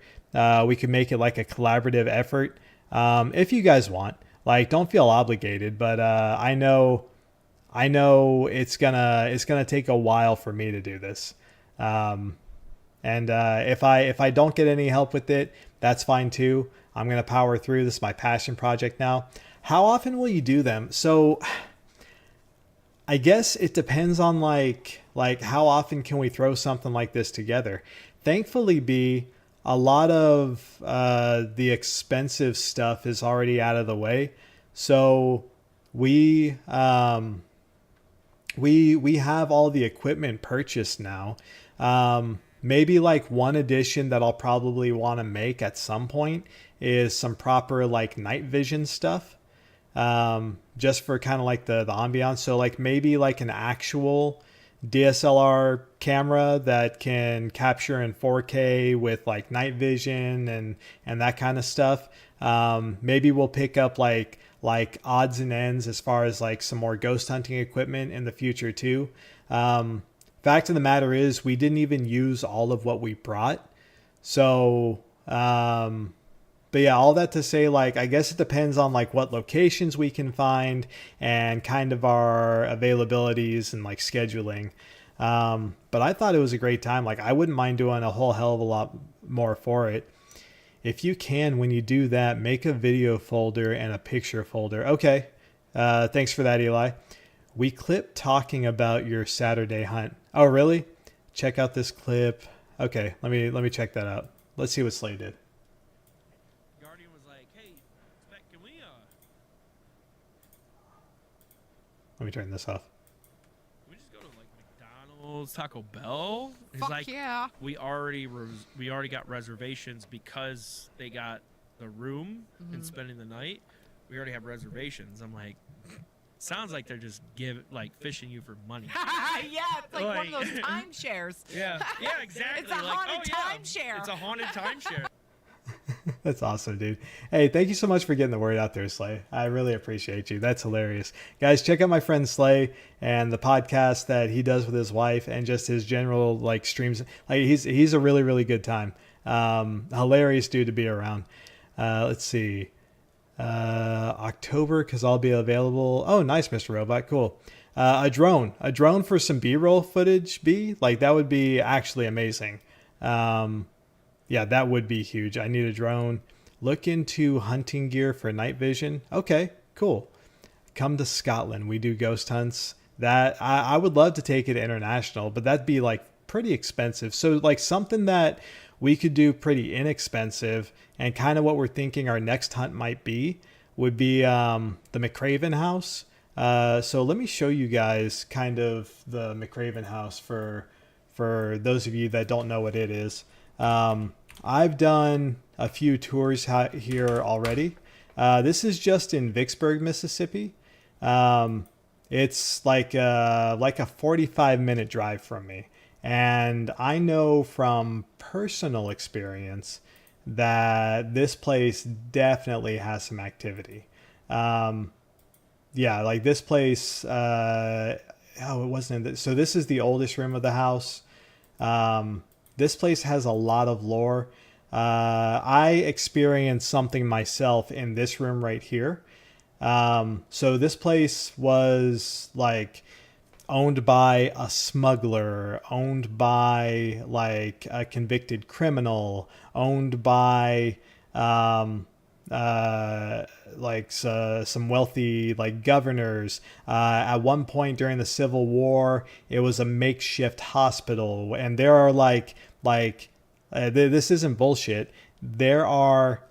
we can make it like a collaborative effort. If you guys want, like, don't feel obligated, but I know it's gonna take a while for me to do this. And if I don't get any help with it, that's fine too. I'm gonna power through. This is my passion project now. How often will you do them? So I guess it depends on like how often can we throw something like this together. Thankfully, a lot of the expensive stuff is already out of the way. So we have all the equipment purchased now. Maybe like one addition that I'll probably want to make at some point is some proper like night vision stuff. Just for kind of like the ambiance. So like maybe like an actual DSLR camera that can capture in 4K with like night vision and that kind of stuff. Maybe we'll pick up like odds and ends as far as like some more ghost hunting equipment in the future too. Fact of the matter is we didn't even use all of what we brought. So, but yeah, all that to say, like, I guess it depends on like what locations we can find and kind of our availabilities and like scheduling. But I thought it was a great time. Like, I wouldn't mind doing a whole hell of a lot more for it. If you can, when you do that, make a video folder and a picture folder. Okay. Thanks for that, Eli. We clip talking about your Saturday hunt. Oh, really? Check out this clip. Okay, let me check that out. Let's see what Slay did. Guardian was like, "Hey, Spec, can we Let me turn this off. just go to like McDonald's McDonald's, Taco Bell. He's like, yeah. we already got reservations because they got the room and spending the night. We already have reservations. I'm like, sounds like they're just fishing you for money. Yeah, it's like one of those timeshares. Yeah, exactly. It's a haunted timeshare. It's a haunted timeshare. That's awesome, dude. Hey, thank you so much for getting the word out there, Slay. I really appreciate you. That's hilarious. Guys, check out my friend Slay and the podcast that he does with his wife and just his general streams. He's a really, really good time. Hilarious dude to be around. Let's see. October, because I'll be available. Oh, nice, Mr. Robot. Cool. A drone for some B-roll footage. That would be actually amazing. Yeah, that would be huge. I need a drone. Look into hunting gear for night vision. Okay, cool. Come to Scotland. We do ghost hunts. That I would love to take it international, but that'd be pretty expensive. So something that we could do pretty inexpensive and kind of what we're thinking our next hunt might be would be the McCraven house. So let me show you guys kind of the McCraven house for those of you that don't know what it is. I've done a few tours here already. This is just in Vicksburg, Mississippi. It's like a 45-minute drive from me. And I know from personal experience that this place definitely has some activity. Yeah, this place, it wasn't. So this is the oldest room of the house. This place has a lot of lore. I experienced something myself in this room right here. So this place was owned by a smuggler, owned by a convicted criminal, owned by some wealthy governors. At one point during the Civil War, it was a makeshift hospital, and there are this isn't bullshit. There are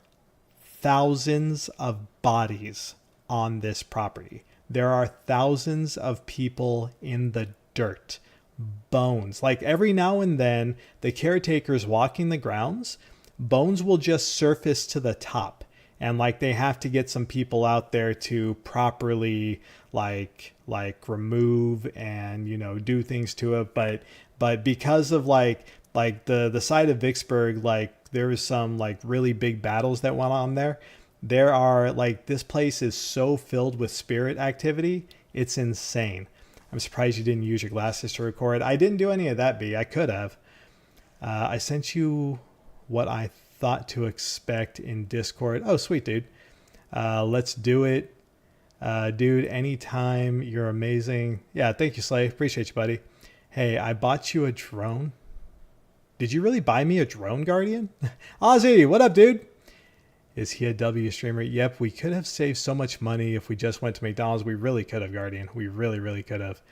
thousands of bodies on this property. There are thousands of people in the dirt, bones. Every now and then, the caretakers walking the grounds, bones will just surface to the top. And they have to get some people out there to properly remove and, do things to it. But because of the side of Vicksburg, there was some really big battles that went on there. There are this place is so filled with spirit activity. It's insane. I'm surprised you didn't use your glasses to record. I didn't do any of that, B. I could have. I sent you what I thought to expect in Discord. Oh, sweet, dude. Let's do it. Dude, anytime. You're amazing. Yeah, thank you, Slay. Appreciate you, buddy. Hey, I bought you a drone. Did you really buy me a drone, Guardian? Ozzy, what up, dude? Is he a W streamer? Yep, we could have saved so much money if we just went to McDonald's. We really could have, Guardian. We really, really could have.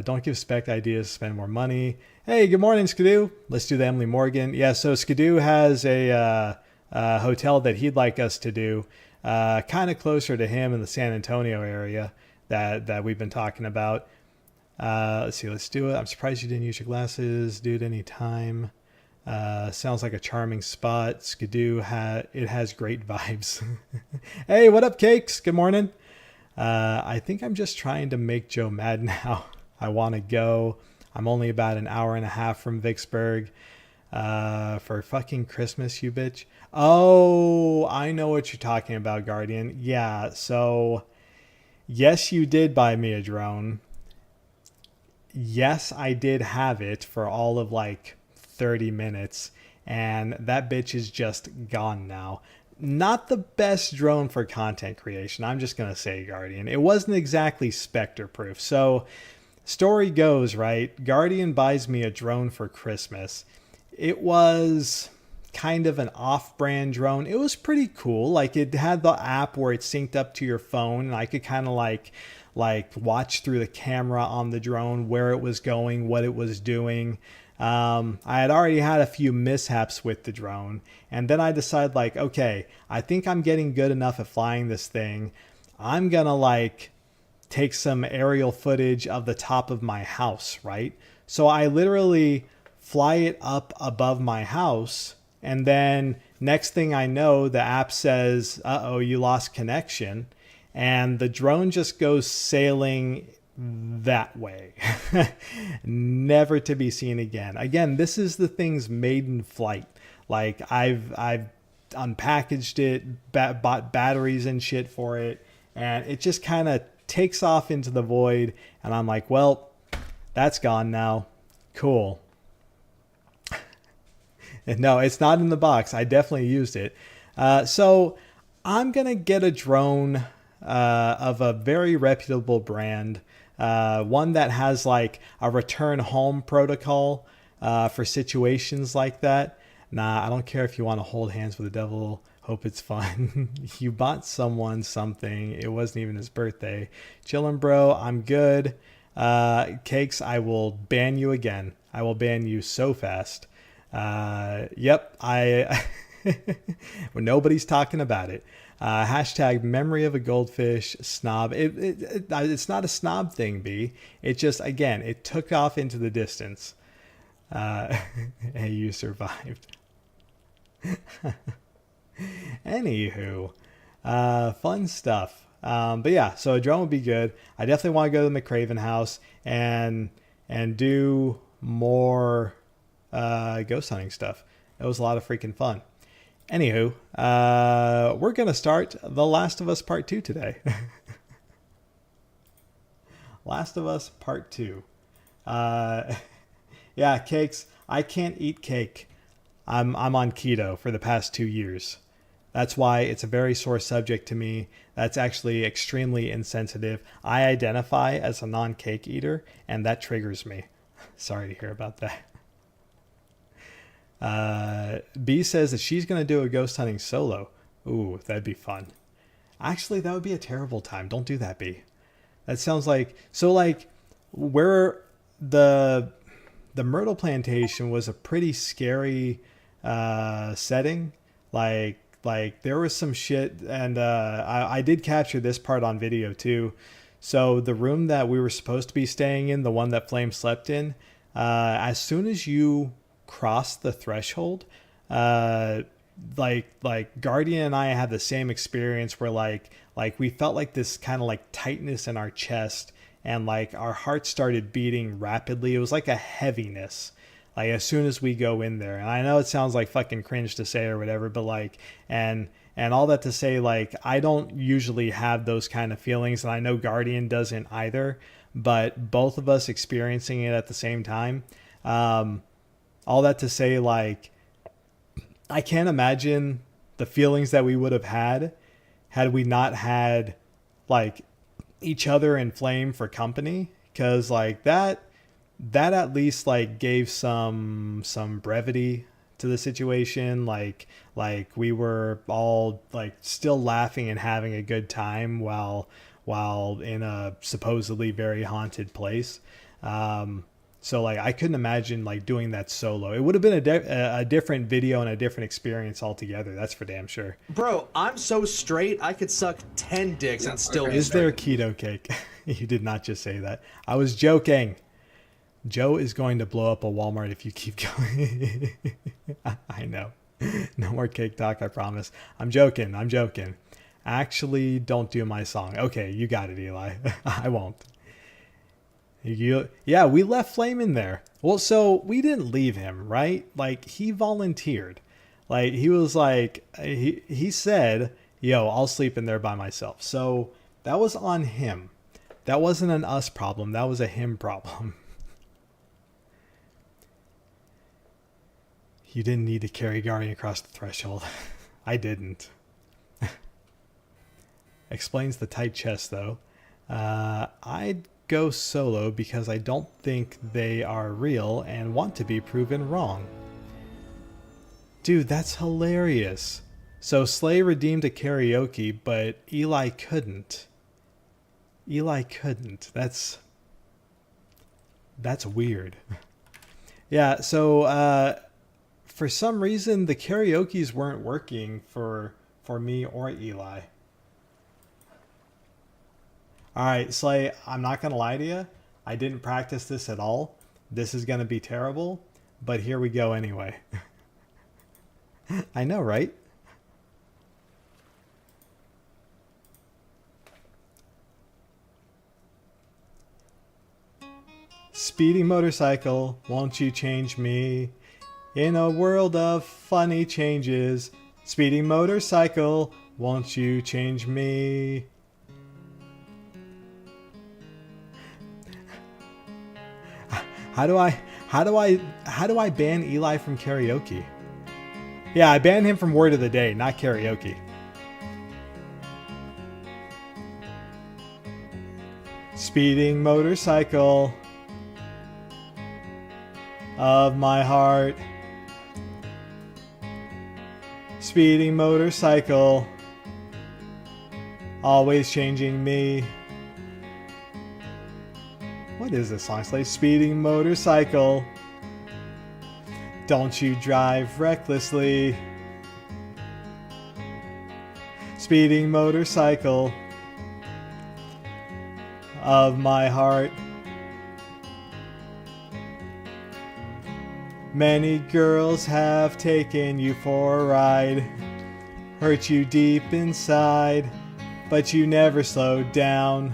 Don't give Spec ideas to spend more money. Hey, good morning, Skidoo. Let's do the Emily Morgan. Yeah, so Skidoo has a hotel that he'd like us to do kind of closer to him in the San Antonio area that we've been talking about. Let's see, let's do it. I'm surprised you didn't use your glasses. Dude, anytime. Sounds like a charming spot. Skidoo, it has great vibes. Hey, what up, Cakes? Good morning. I think I'm just trying to make Joe mad now. I want to go. I'm only about an hour and a half from Vicksburg. For fucking Christmas, you bitch. Oh, I know what you're talking about, Guardian. Yeah, so yes, you did buy me a drone. Yes, I did have it for all of 30 minutes, and that bitch is just gone now. Not the best drone for content creation, I'm just gonna say, Guardian. It wasn't exactly Spectre proof. So story goes, right, Guardian buys me a drone for Christmas. It was kind of an off-brand drone. It was pretty cool. It had the app where it synced up to your phone, and I could kind of watch through the camera on the drone where it was going, what it was doing. I had already had a few mishaps with the drone, and then I decided okay, I think I'm getting good enough at flying this thing. I'm gonna take some aerial footage of the top of my house, right? So I literally fly it up above my house, and then next thing I know, the app says, uh-oh, you lost connection, and the drone just goes sailing that way. Never to be seen again. Again, this is the thing's maiden flight. Like, I've unpackaged it, bought batteries and shit for it, and it just kind of takes off into the void, and I'm like, well, that's gone now. Cool. No, it's not in the box. I definitely used it. So I'm going to get a drone of a very reputable brand. One that has like a return home protocol for situations like that. Nah, I don't care if you want to hold hands with the devil. Hope it's fun. You bought someone something. It wasn't even his birthday. Chillin', bro. I'm good. Cakes, I will ban you again. I will ban you so fast. Yep, I... when nobody's talking about it. Hashtag memory of a goldfish snob. It's not a snob thing, B. It just, again, it took off into the distance. Hey, you survived. Anywho, fun stuff. But yeah, so a drone would be good. I definitely want to go to the McCraven house and do more ghost hunting stuff. It was a lot of freaking fun. Anywho, we're going to start The Last of Us Part 2 today. Last of Us Part 2. Yeah, Cakes. I can't eat cake. I'm on keto for the past 2 years. That's why it's a very sore subject to me. That's actually extremely insensitive. I identify as a non-cake eater, and that triggers me. Sorry to hear about that. B says that she's going to do a ghost hunting solo. Ooh, that'd be fun. Actually, that would be a terrible time. Don't do that, B. That sounds like... So, like, where the Myrtle Plantation was a pretty scary setting. Like there was some shit, and I did capture this part on video too. So the room that we were supposed to be staying in, the one that Flame slept in, as soon as you cross the threshold, like Guardian and I had the same experience where like we felt like this kind of like tightness in our chest, and like our heart started beating rapidly. It was like a heaviness. Like as soon as we go in there, and I know it sounds like fucking cringe to say or whatever, but like, and all that to say, like, I don't usually have those kind of feelings, and I know Guardian doesn't either, but both of us experiencing it at the same time. All that to say, like, I can't imagine the feelings that we would have had we not had like each other and Flame for company, because like that at least like gave some brevity to the situation. Like we were all like still laughing and having a good time while in a supposedly very haunted place. So like I couldn't imagine like doing that solo. It would have been a different video and a different experience altogether. That's for damn sure. Bro, I'm so straight I could suck 10 dicks and still be Is there a keto cake? You did not just say that. I was joking. Joe is going to blow up a Walmart if you keep going. I know. No more cake talk, I promise. I'm joking. Actually, don't do my song. Okay, you got it, Eli. I won't. Yeah, we left Flame in there. Well, so we didn't leave him, right? Like, he volunteered. Like, he was like, he said, yo, I'll sleep in there by myself. So that was on him. That wasn't an us problem. That was a him problem. You didn't need to carry Guardian across the threshold. I didn't. Explains the tight chest, though. I'd go solo because I don't think they are real and want to be proven wrong. Dude, that's hilarious. So Slay redeemed a karaoke, but Eli couldn't. That's weird. Yeah, so for some reason the karaokes weren't working for me or Eli. Alright, Slay, I'm not gonna lie to you. I didn't practice this at all, This is gonna be terrible, but here we go anyway. I know, right? Speeding motorcycle, won't you change me? In a world of funny changes. Speeding motorcycle, won't you change me? How do I ban Eli from karaoke? Yeah, I banned him from word of the day, not karaoke. Speeding motorcycle of my heart. Speeding motorcycle, always changing me. What is this song? Like speeding motorcycle. Don't you drive recklessly. Speeding motorcycle of my heart. Many girls have taken you for a ride, hurt you deep inside, but you never slowed down.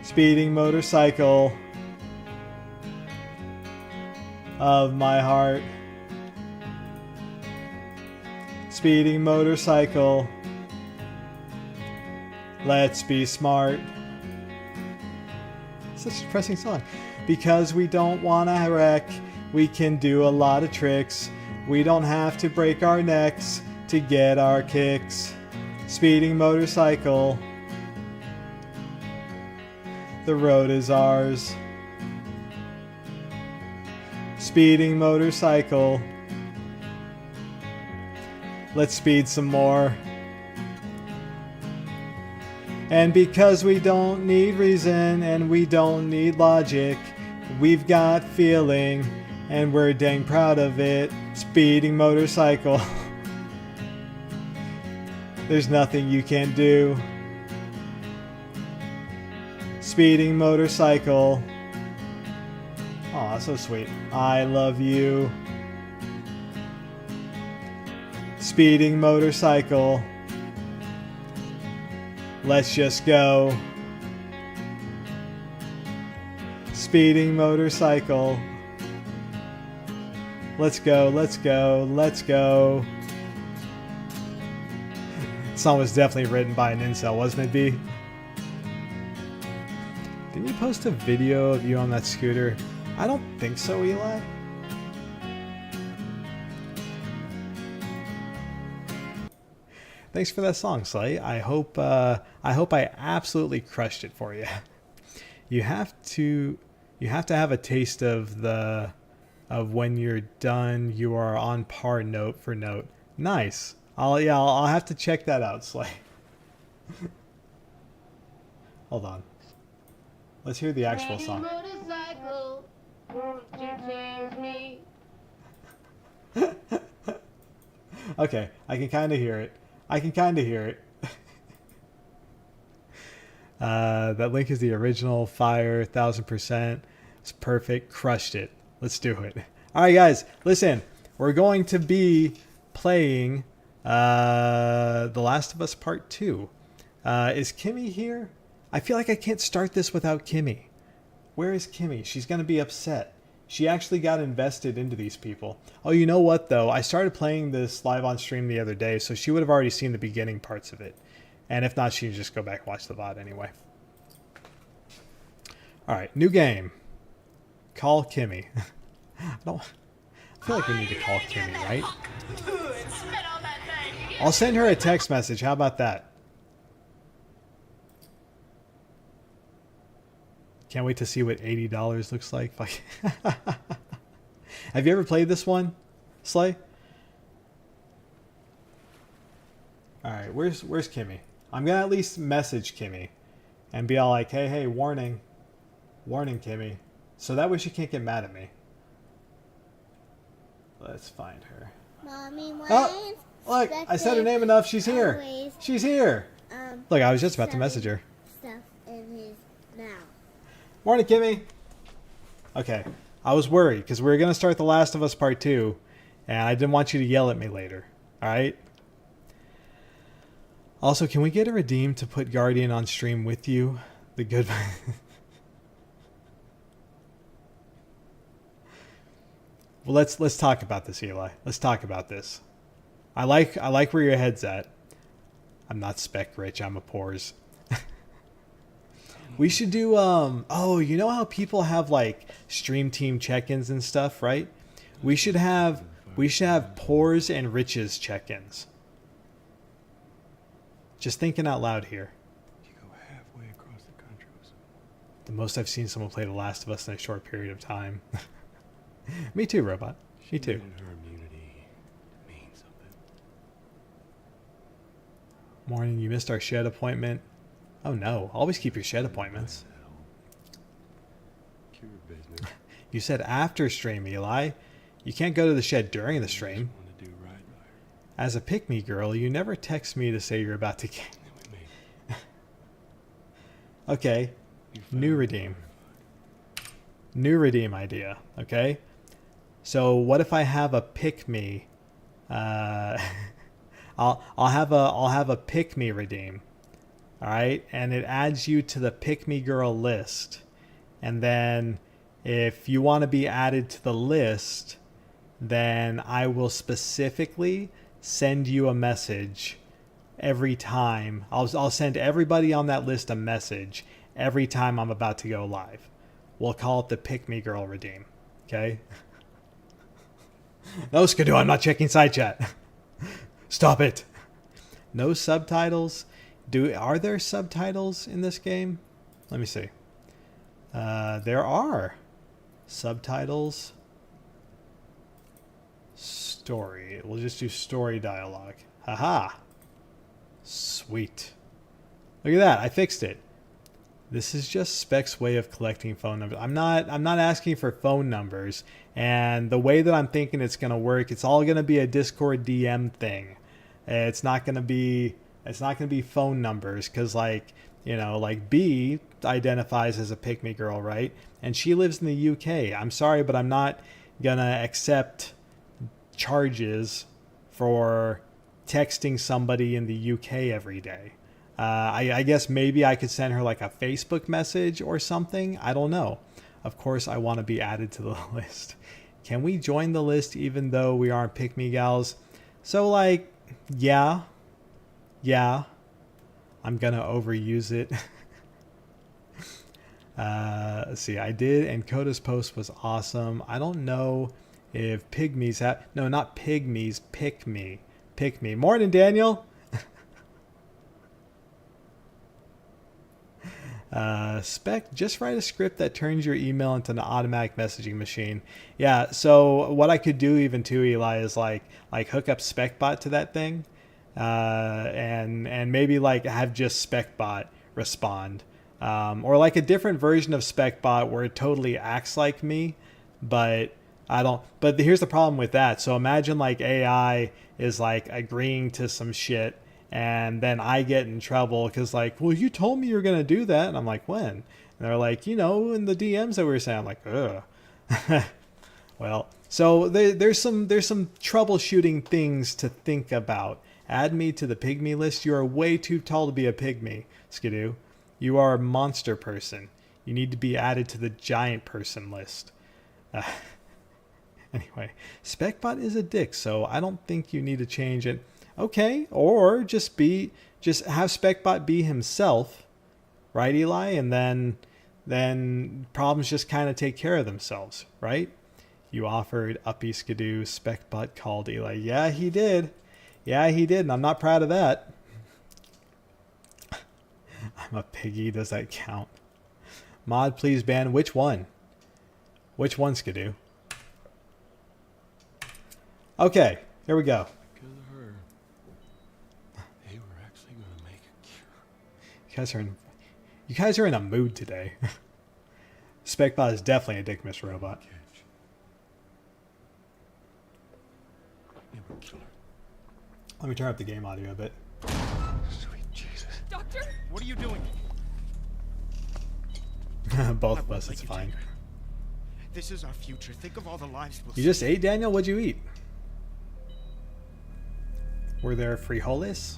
Speeding motorcycle of my heart. Speeding motorcycle. Let's be smart. Such a depressing song. Because we don't want to wreck, we can do a lot of tricks. We don't have to break our necks to get our kicks. Speeding motorcycle. The road is ours. Speeding motorcycle. Let's speed some more. And because we don't need reason and we don't need logic, we've got feeling and we're dang proud of it. Speeding motorcycle. There's nothing you can't do. Speeding motorcycle. Aw, so sweet. I love you. Speeding motorcycle. Let's just go. Speeding motorcycle. Let's go, let's go, let's go. This song was definitely written by an incel, wasn't it, B? Didn't you post a video of you on that scooter? I don't think so, Eli. Thanks for that song, Slay. I hope I absolutely crushed it for you. You have to have a taste of when you're done. You are on par note for note. Nice. I'll have to check that out, Slay. Hold on. Let's hear the actual song. Motorcycle, won't you change me? Okay, I can kind of hear it. That link is the original. Fire, 1000%. It's perfect. Crushed it. Let's do it. All right, guys. Listen, we're going to be playing The Last of Us Part 2. Is Kimmy here? I feel like I can't start this without Kimmy. Where is Kimmy? She's going to be upset. She actually got invested into these people. Oh, you know what, though? I started playing this live on stream the other day, so she would have already seen the beginning parts of it. And if not, she can just go back and watch the VOD anyway. All right, new game. Call Kimmy. I feel like we need to call Kimmy, right? I'll send her a text message. How about that? Can't wait to see what $80 looks like. Have you ever played this one, Slay? All right, where's Kimmy? I'm gonna at least message Kimmy and be all like, hey, warning, Kimmy, so that way she can't get mad at me. Let's find her. Mommy, oh, look, I said her name enough. She's here. She's here. Look, I was just about to message her. Stuff in his mouth. Morning, Kimmy. Okay, I was worried because we were gonna start The Last of Us Part 2, and I didn't want you to yell at me later. All right. Also, can we get a redeem to put Guardian on stream with you? The good. Well, let's talk about this, Eli. Let's talk about this. I like where your head's at. I'm not spec rich. I'm a pores. We should do oh, you know how people have like stream team check-ins and stuff, right? We should have pores and riches check-ins. Just thinking out loud here. You go halfway across the country with someone. The most I've seen someone play The Last of Us in a short period of time. Me too, Robot. Me too. Her immunity means something. Morning, you missed our shed appointment. Oh no, always keep your shed appointments. Cure business. You said after stream, Eli. You can't go to the shed during the stream. Want to do right by her. As a pick-me girl, you never text me to say you're about to get... Okay, new redeem. New redeem idea, okay? So what if I have a pick-me? I'll have a pick-me redeem. All right, and it adds you to the pick me girl list. And then if you want to be added to the list, then I will specifically send you a message every time. I'll send everybody on that list a message every time I'm about to go live. We'll call it the pick me girl redeem. Okay? No, Skidoo, I'm not checking side chat. Stop it. No subtitles. Are there subtitles in this game? Let me see. There are subtitles. Story. We'll just do story dialogue. Haha. Sweet. Look at that. I fixed it. This is just Spec's way of collecting phone numbers. I'm not asking for phone numbers, and the way that I'm thinking it's going to work, it's all going to be a Discord DM thing. It's not going to be phone numbers because, like, you know, like B identifies as a pick me girl, right? And she lives in the UK. I'm sorry, but I'm not going to accept charges for texting somebody in the UK every day. I guess maybe I could send her like a Facebook message or something. I don't know. Of course, I want to be added to the list. Can we join the list even though we aren't pick me gals? So, like, yeah. I'm gonna overuse it. Let's see, I did, and Coda's post was awesome. I don't know if pygmies have... No, not pygmies. Pick me. Morning, Daniel. Spec, just write a script that turns your email into an automatic messaging machine. Yeah, so what I could do even too, Eli, is like hook up SpecBot to that thing. And maybe like have just SpecBot respond. Or like a different version of SpecBot where it totally acts like me, but I don't... But here's the problem with that. So imagine like AI is like agreeing to some shit, and then I get in trouble because, like, well, you told me you were going to do that. And I'm like, when? And they're like, you know, in the DMs that we were saying. I'm like, ugh. Well, so there's some troubleshooting things to think about. Add me to the pygmy list. You are way too tall to be a pygmy, Skidoo. You are a monster person. You need to be added to the giant person list. Anyway, SpecBot is a dick, so I don't think you need to change it. Okay, or just have SpecBot be himself, right, Eli? And then problems just kind of take care of themselves, right? You offered Uppy Skidoo, SpecBot called Eli. Yeah, he did. And I'm not proud of that. I'm a piggy. Does that count? Mod, please ban. Which one? Which one, Skidoo? Okay, here we go. Because of her, they were actually going to make a cure. You guys are in a mood today. SpecBot is definitely a dick miss robot. Let me turn up the game audio a bit. Sweet Jesus. Doctor! What are you doing? Both of us, it's fine. This is our future. Think of all the lives we'll You just ate, Daniel? What'd you eat? Were there frijoles?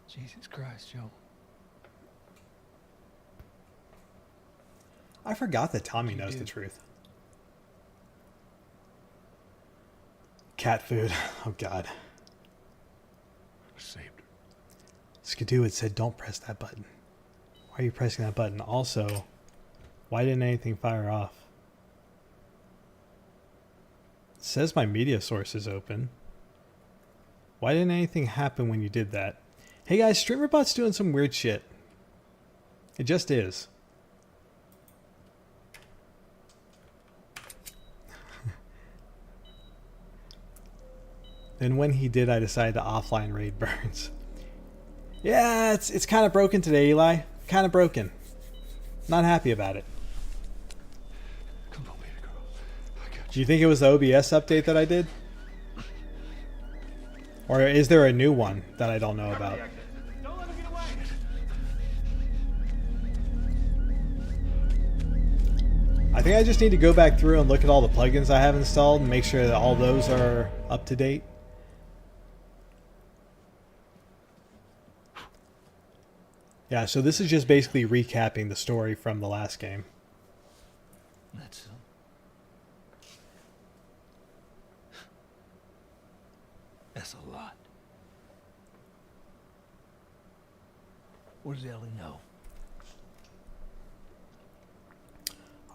Jesus Christ, Joe. I forgot that Tommy knows the truth. Cat food. Oh, God. Saved her. Skidoo had said, don't press that button. Why are you pressing that button? Also, why didn't anything fire off? It says my media source is open. Why didn't anything happen when you did that? Hey guys, StreamerBot's doing some weird shit. It just is. Then when he did, I decided to offline raid Burns. Yeah, it's kind of broken today, Eli. Kind of broken. Not happy about it. Come on, baby girl. Do you think it was the OBS update that I did? Or is there a new one that I don't know about? I think I just need to go back through and look at all the plugins I have installed and make sure that all those are up to date. Yeah, so this is just basically recapping the story from the last game. That's a lot. What does Ellie know?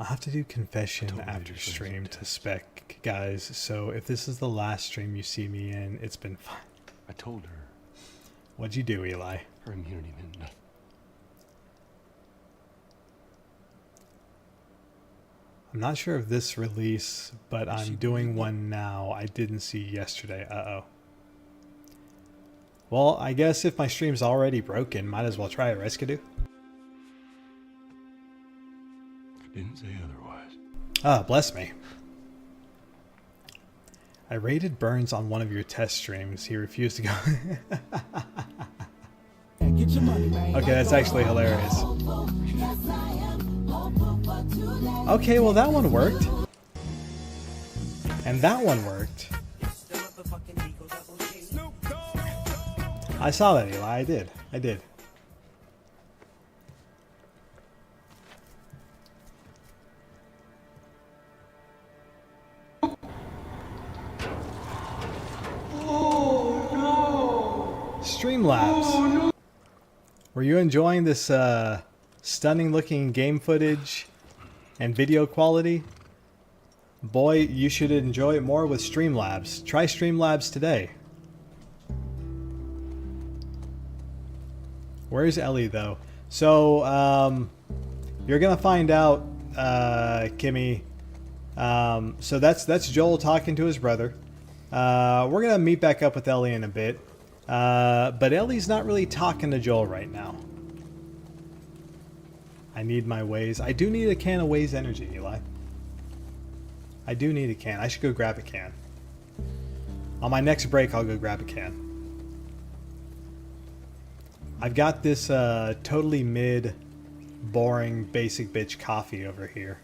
I'll have to do confession after stream to Spec, guys. So if this is the last stream you see me in, it's been fun. I told her. What'd you do, Eli? Her immunity meant nothing. I'm not sure of this release, but I'm doing one now. I didn't see yesterday. Uh-oh. Well, I guess if my stream's already broken, might as well try it, right, Skidoo? Didn't say otherwise. Ah, bless me. I rated Burns on one of your test streams. He refused to go. Okay, that's actually hilarious. Okay, well that one worked. And that one worked. I saw that, Eli. I did. I did. Streamlabs. Were you enjoying this stunning looking game footage and video quality? Boy, you should enjoy it more with Streamlabs. Try Streamlabs today. Where's Ellie though? So you're gonna find out, Kimmy. So that's Joel talking to his brother. We're gonna meet back up with Ellie in a bit. But Ellie's not really talking to Joel right now. I need my Waze. I do need a can of Waze Energy, Eli. I do need a can. I should go grab a can. On my next break, I'll go grab a can. I've got this totally mid, boring, basic bitch coffee over here.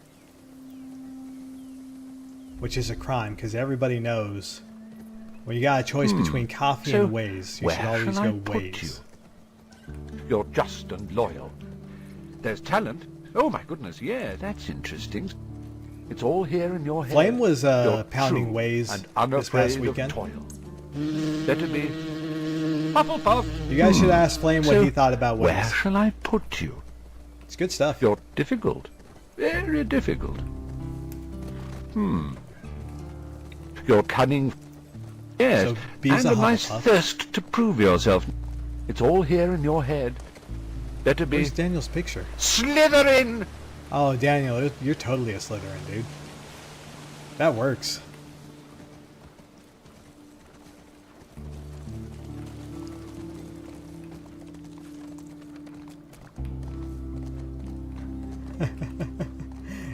Which is a crime, because everybody knows when you got a choice between coffee and Waze, you should always go Waze. You're just and loyal. There's talent. Oh my goodness, yeah, that's interesting. It's all here in your head. Flame was You're pounding true Waze and this past unafraid weekend. of toil. Better be Hufflepuff. You guys should ask Flame what he thought about Waze. Where shall I put you? It's good stuff. You're difficult. Very difficult. You're cunning. Yes, So, B's and a a nice Hufflepuff. thirst to prove yourself. It's all here in your head. Better be Where's Daniel's picture? Slytherin. Oh, Daniel, you're totally a Slytherin, dude. That works.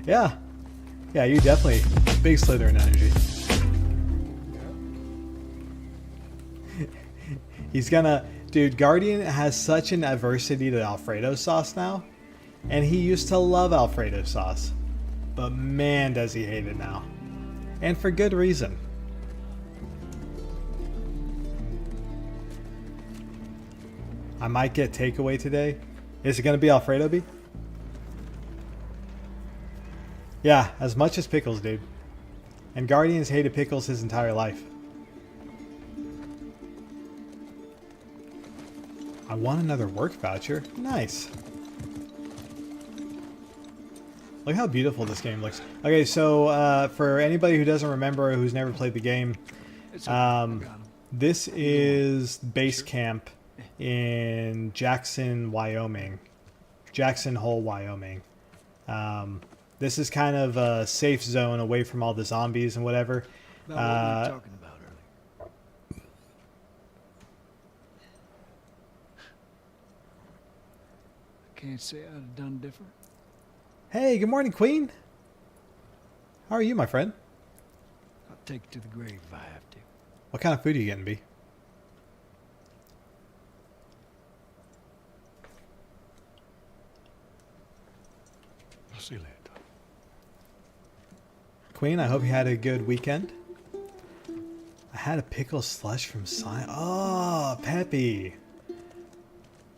Yeah. Yeah, you definitely big Slytherin energy. He's gonna... Dude, Guardian has such an adversity to Alfredo sauce now. And he used to love Alfredo sauce. But man, does he hate it now. And for good reason. I might get takeaway today. Is it gonna be Alfredo B? Yeah, as much as pickles, dude. And Guardian's hated pickles his entire life. I want another work voucher. Nice. Look how beautiful this game looks. Okay, so for anybody who doesn't remember or who's never played the game, this is base camp in Jackson, Wyoming. Jackson Hole, Wyoming. This is kind of a safe zone away from all the zombies and whatever. About what we were talking about earlier. I can't say I'd have done different. Hey, good morning, Queen. How are you, my friend? I'll take it to the grave if I have to. What kind of food are you getting, B? I'll see you later. Queen, I hope you had a good weekend. I had a pickle slush from Sion. Oh, Peppy.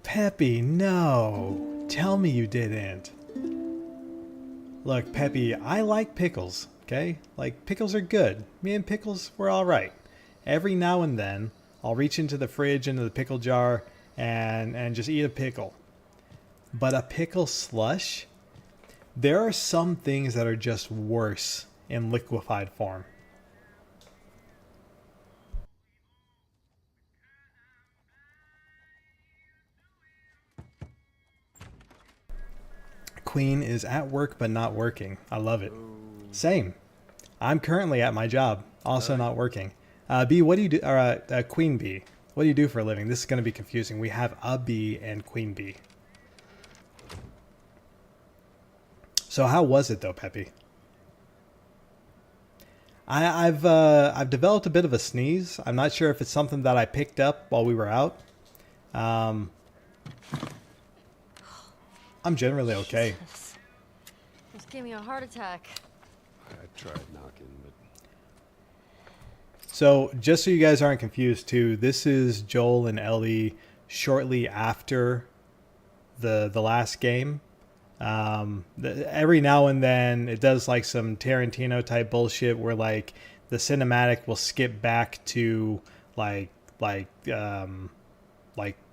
Peppy, no. Tell me you didn't. Look, Peppy, I like pickles, okay? Like, pickles are good. Me and pickles, we're alright. Every now and then, I'll reach into the fridge, into the pickle jar, and just eat a pickle. But a pickle slush? There are some things that are just worse in liquefied form. Queen is at work but not working. I love it. Same. I'm currently at my job, also not working. B, what do you do? Or Queen B, what do you do for a living? This is going to be confusing. We have a B and Queen B. So how was it though, Peppy? I've developed a bit of a sneeze. I'm not sure if it's something that I picked up while we were out. I'm generally okay. Jesus. This gave me a heart attack. I tried knocking, but... So, just so you guys aren't confused too, this is Joel and Ellie shortly after the last game. Every now and then it does like some Tarantino type bullshit where like the cinematic will skip back to like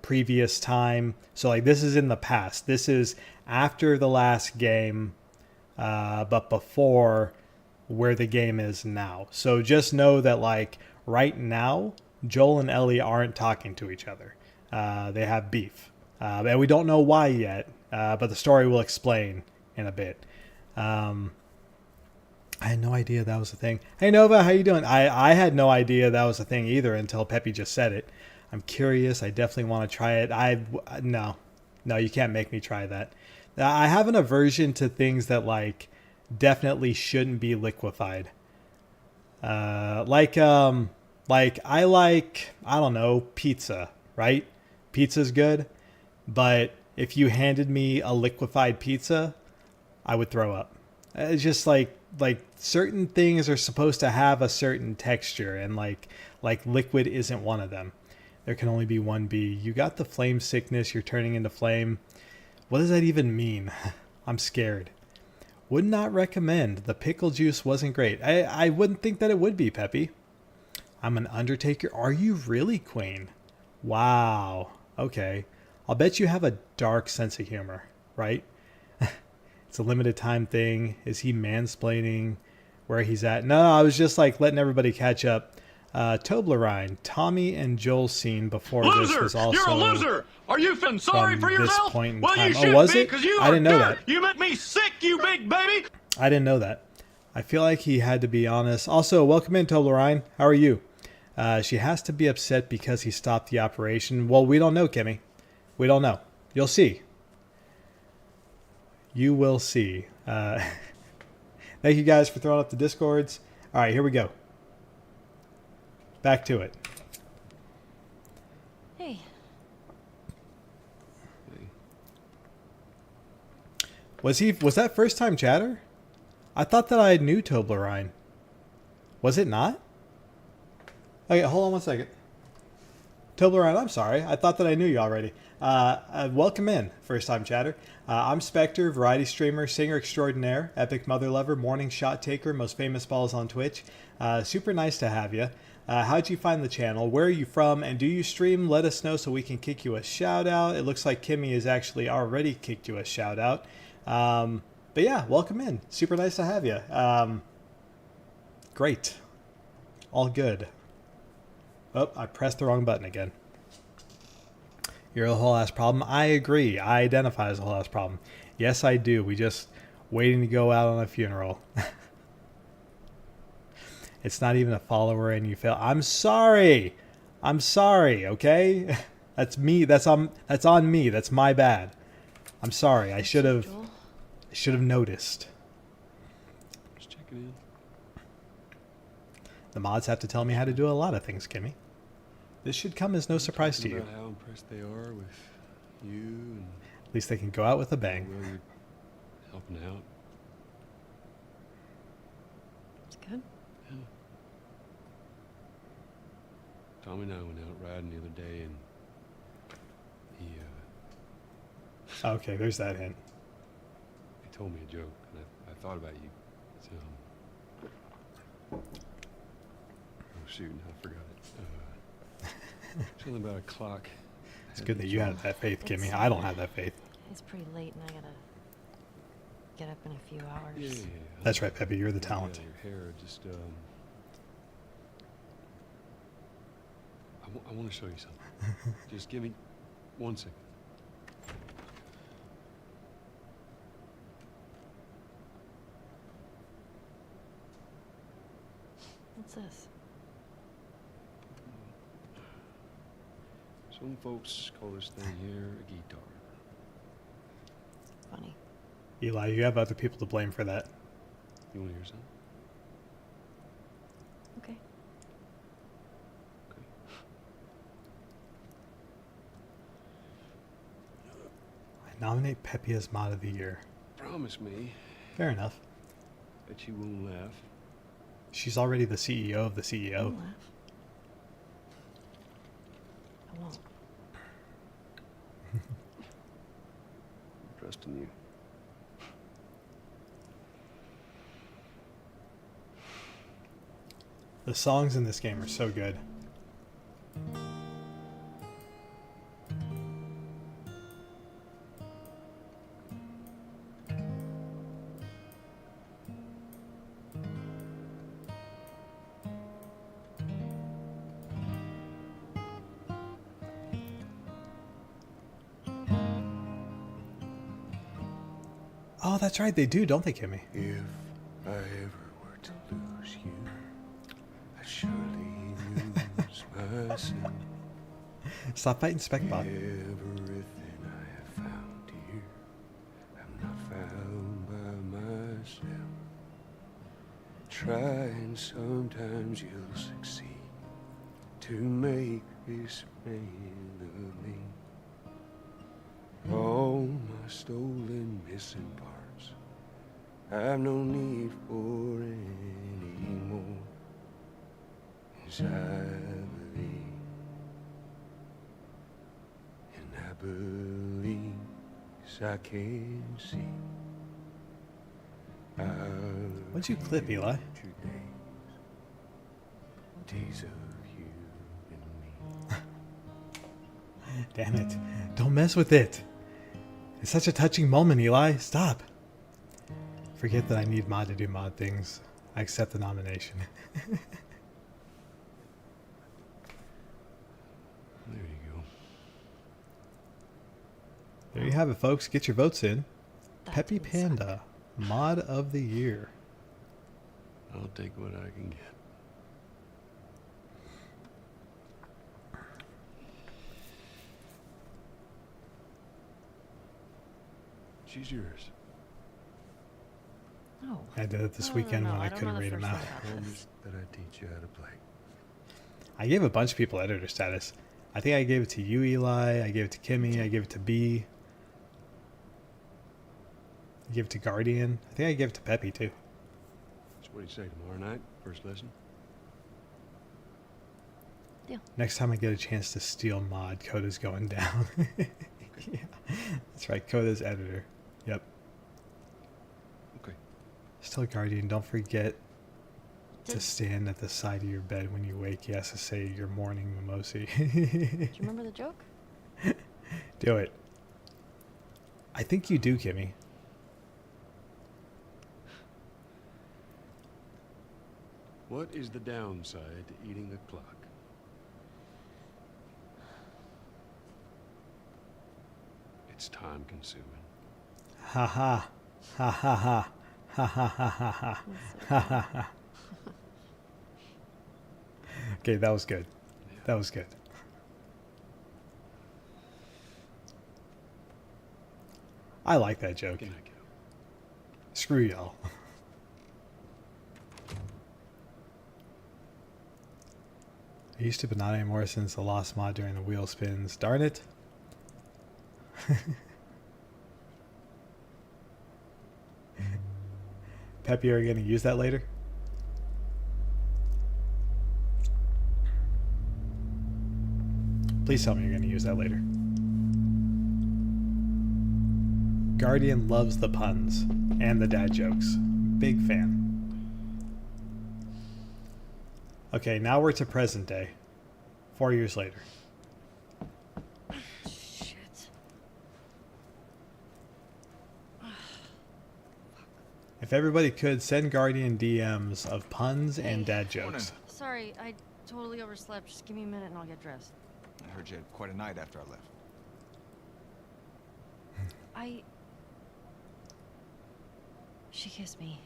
previous time. So like this is in the past. This is after the last game, but before where the game is now. So just know that like right now, Joel and Ellie aren't talking to each other. They have beef. And we don't know why yet, but the story will explain in a bit. I had no idea that was a thing. Hey Nova, how you doing? I had no idea that was a thing either until Peppy just said it. I'm curious. I definitely want to try it. No, you can't make me try that. I have an aversion to things that like definitely shouldn't be liquefied. Like I like, I don't know, pizza, right? Pizza's good, but if you handed me a liquefied pizza, I would throw up. It's just like certain things are supposed to have a certain texture, and like liquid isn't one of them. There can only be one B. You got the flame sickness, you're turning into flame. What does that even mean? I'm scared. Would not recommend. The pickle juice wasn't great. I wouldn't think that it would be, Peppy. I'm an Undertaker. Are you really, Queen? Wow. Okay. I'll bet you have a dark sense of humor, right? It's a limited time thing. Is he mansplaining where he's at? No, I was just like letting everybody catch up. Toblerone, Tommy and Joel's scene before this was also You're a loser! Are you feeling sorry for yourself? Point in well, time. you should was be, it? because you I are didn't know dirt. that. You make me sick, you big baby! I didn't know that. I feel like he had to be honest. Also, welcome in, Toblerone. How are you? She has to be upset because he stopped the operation. Well, we don't know, Kimmy. We don't know. You'll see. You will see. Thank you guys for throwing up the Discords. All right, here we go. Back to it. Hey. Was that first time chatter? I thought that I knew Toblerone. Was it not? Okay, hold on one second. Toblerone, I'm sorry. I thought that I knew you already. Welcome in, first time chatter. I'm Sp3ctr, variety streamer, singer extraordinaire, epic mother lover, morning shot taker, most famous balls on Twitch. Super nice to have you. How'd you find the channel? Where are you from? And do you stream? Let us know so we can kick you a shout out. It looks like Kimmy has actually already kicked you a shout out. But yeah, welcome in. Super nice to have you. Great. All good. Oh, I pressed the wrong button again. You're a whole ass problem. I agree. I identify as a whole ass problem. Yes, I do. We just waiting to go out on a funeral. It's not even a follower and you fail. I'm sorry. I'm sorry, okay? That's me. That's on me. That's my bad. I'm sorry. I should have noticed. Just checking in. The mods have to tell me how to do a lot of things, Kimmy. This should come as no surprise to you. About how impressed they are with you and At least they can go out with a bang. how well you're helping out. It's good. Yeah. Tommy and I went out riding the other day, and he Okay, there's that hint. told me a joke, and I thought about you. It's, oh shoot, I forgot it. Something about a clock. It's good that you have that faith, Kimmy. I don't have that faith. It's pretty late and I gotta get up in a few hours. Yeah. That's right, Peppy. You're the talent. Your hair, just I want to show you something. Just give me 1 second. What's this? Some folks call this thing here a guitar. Funny. Eli, you have other people to blame for that. You want to hear something? Okay. I nominate Peppy as mod of the year. Promise me Fair enough. that you won't laugh. She's already the CEO of the CEO. Don't laugh. I won't. I'm trusting you. The songs in this game are so good. Oh, that's right. They do, don't they, Kimmy? If I ever were to lose you, I'd surely lose myself. Stop fighting SpecBot. Everything I have found here, I'm not found by myself. Try and sometimes you'll succeed to make this man of me. All my stolen missing parts I've no need for anymore. As I believe, and I believe as I can see. What'd you clip, Eli? Days of you and me. Damn it. Don't mess with it. It's such a touching moment, Eli. Stop. Forget that I need mod to do mod things. I accept the nomination. There you go. There you have it, folks. Get your votes in. That's Peppy inside. Panda, mod of the year. I'll take what I can get. She's yours. No. I did it this No, weekend no, when I don't couldn't know the read them first out. thing about this. Promise that I teach you how to play. I gave a bunch of people editor status. I think I gave it to you, Eli. I gave it to Kimmy. I gave it to B. I gave it to Guardian. I think I gave it to Peppy too. So what do you say, tomorrow night? First lesson? Deal. Next time I get a chance to steal mod, Coda's going down. Yeah, that's right. Coda's editor. Yep. Okay. Still, Guardian, don't forget to stand at the side of your bed when you wake. He has to say your morning mimosi. Do you remember the joke? Do it. I think you do, Kimmy. What is the downside to eating a clock? It's time consuming. Ha ha. Ha ha ha. Ha ha ha ha ha. Ha ha ha. Okay, that was good. That was good. I like that joke. Screw y'all. I used to, but not anymore since the lost mod during the wheel spins. Darn it. Peppy, are you going to use that later? Please tell me you're going to use that later. Guardian loves the puns and the dad jokes. Big fan. Okay, now we're to present day. 4 years later. Shit. If everybody could, send Guardian DMs of puns and dad jokes. Sorry, I totally overslept. Just give me a minute and I'll get dressed. I heard you had quite a night after I left. She kissed me.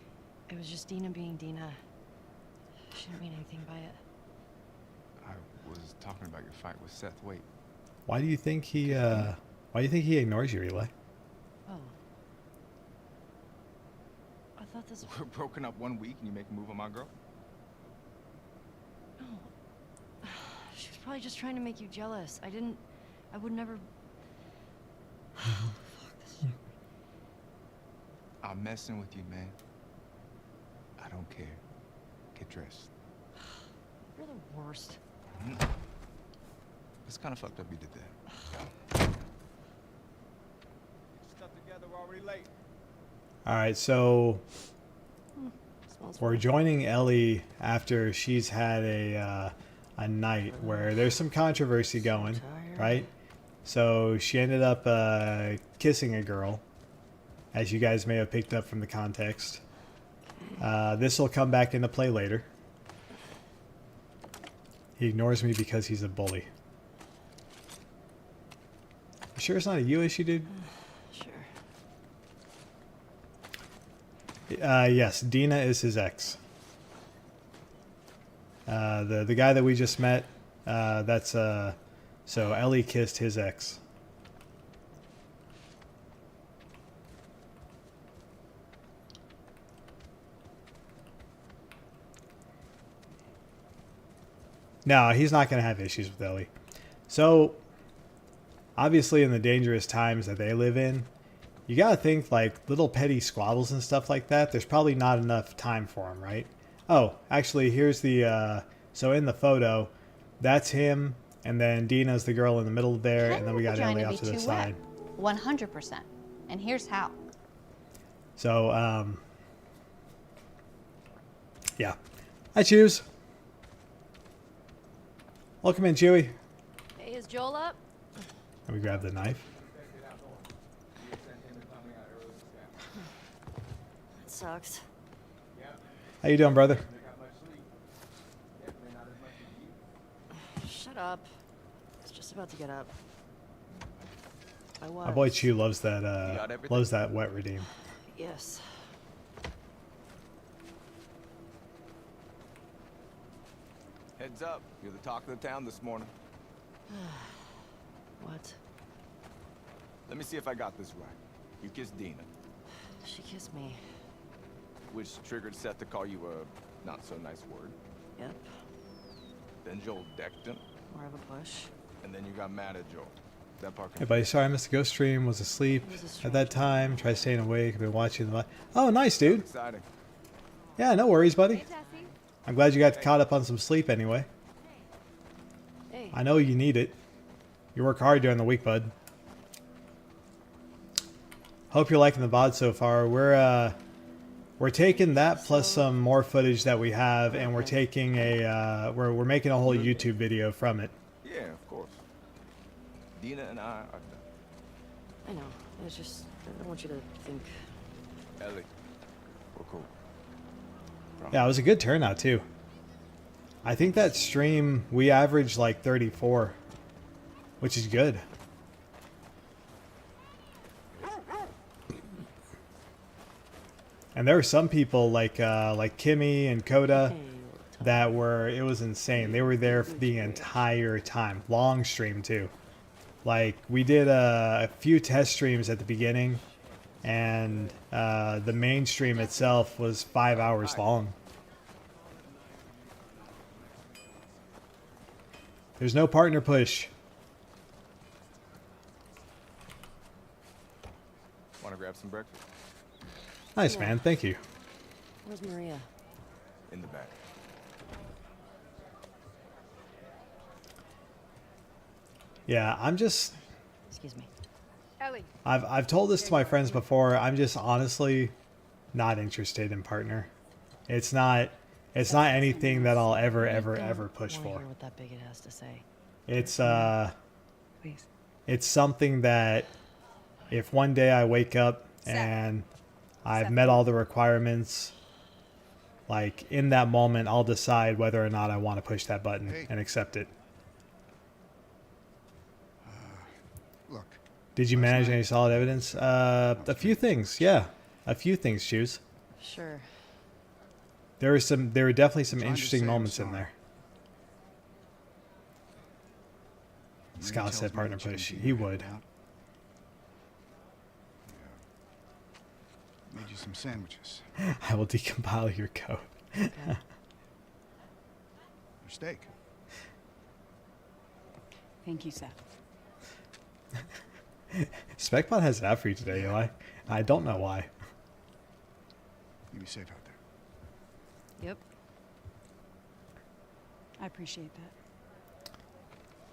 It was just Dina being Dina. She didn't mean anything by it. I was talking about your fight with Seth. Wait. Why do you think he ignores you, Eli? Oh. I thought this We're broken up 1 week and you make a move on my girl? No. She was probably just trying to make you jealous. I would never... Fuck this shit. I'm messing with you, man. I don't care. Get dressed. You're the worst. It's kind of fucked up you did that. Stuff together, we're already late. Alright, so Smells we're joining Ellie after she's had a night where there's some controversy going, right? So she ended up kissing a girl, as you guys may have picked up from the context. This will come back into play later. He ignores me because he's a bully. You sure it's not a you issue, dude? Sure. Yes, Dina is his ex. The guy that we just met, that's so Ellie kissed his ex. No, he's not going to have issues with Ellie. So, obviously in the dangerous times that they live in, you got to think like little petty squabbles and stuff like that. There's probably not enough time for them, right? Oh, actually, here's the, so in the photo, that's him, and then Dina's the girl in the middle there, and then we got Ellie off to the side. 100%. And here's how. So, yeah. I choose. Welcome in, Chewie. Hey, is Joel up? Let me grab the knife. That sucks. How you doing, brother? Shut up. I was just about to get up. I was. My boy Chew loves that wet redeem. Yes. Heads up, you're the talk of the town this morning. What? Let me see if I got this right. You kissed Dina, She kissed me. which triggered Seth to call you a not so nice word. Yep. Then Joel decked him. More of a push. And then you got mad at Joel. That part. Hey buddy, sorry I missed the ghost stream. Was asleep at that time. Try staying awake. I've been watching the. Oh, nice, dude. Exciting. Yeah, no worries, buddy. I'm glad you got caught up on some sleep anyway. I know you need it. You work hard during the week, bud. Hope you're liking the VOD so far. We're taking that plus some more footage that we have, and we're taking a we're making a whole YouTube video from it. Yeah, of course. Dina and I are done. I know. It's just, I don't want you to think. Ellie, we're cool. Yeah, it was a good turnout too. I think that stream we averaged like 34, which is good. And there were some people like Kimmy and Coda that were, it was insane. They were there for the entire time. Long stream too. Like we did a few test streams at the beginning, and the main stream itself was 5 hours long. There's no partner push. Want to grab some breakfast? Nice, man. Thank you. Where's Maria? In the back. Yeah, I'm just. Excuse me. Ellie. I've told this to my friends before. I'm just honestly not interested in partner. It's not anything that I'll ever push for. Hear what that bigot has to say. It's Please. it's something that if one day I wake up and I've met all the requirements, like in that moment I'll decide whether or not I want to push that button and accept it. Look. Did you manage any solid evidence? A few things, yeah. A few things, Shoes. Sure. There were definitely some interesting moments in there. Scott said partner push. He would. Made you some sandwiches. I will decompile your code. Your steak. Thank you, Seth. Specbot has it out for you today, Eli. I don't know why. You be safe out there. Yep. I appreciate that.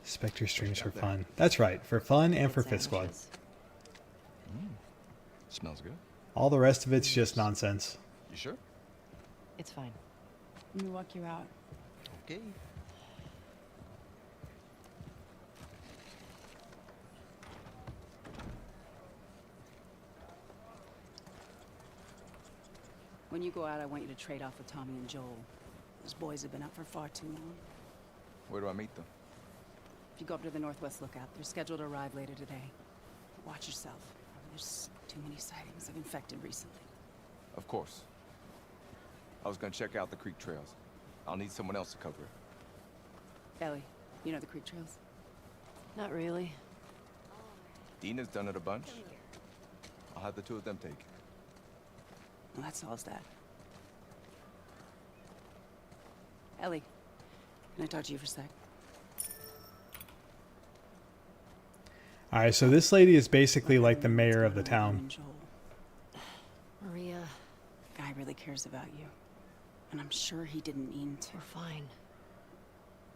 Spectre streams for fun. That's right, for fun and for Fifth Squad. Smells good. All the rest of it's just nonsense. You sure? It's fine. Let me walk you out. Okay. When you go out, I want you to trade off with Tommy and Joel. Those boys have been up for far too long. Where do I meet them? If you go up to the Northwest Lookout, they're scheduled to arrive later today. Watch yourself. There's too many sightings of infected recently. Of course. I was gonna check out the creek trails. I'll need someone else to cover it. Ellie, you know the creek trails? Not really. Dina's done it a bunch. I'll have the two of them take it. Well, that solves that. Ellie, can I talk to you for a sec? All right, so this lady is basically like the mayor of the town. Maria. Guy really cares about you. And I'm sure he didn't mean to. We're fine.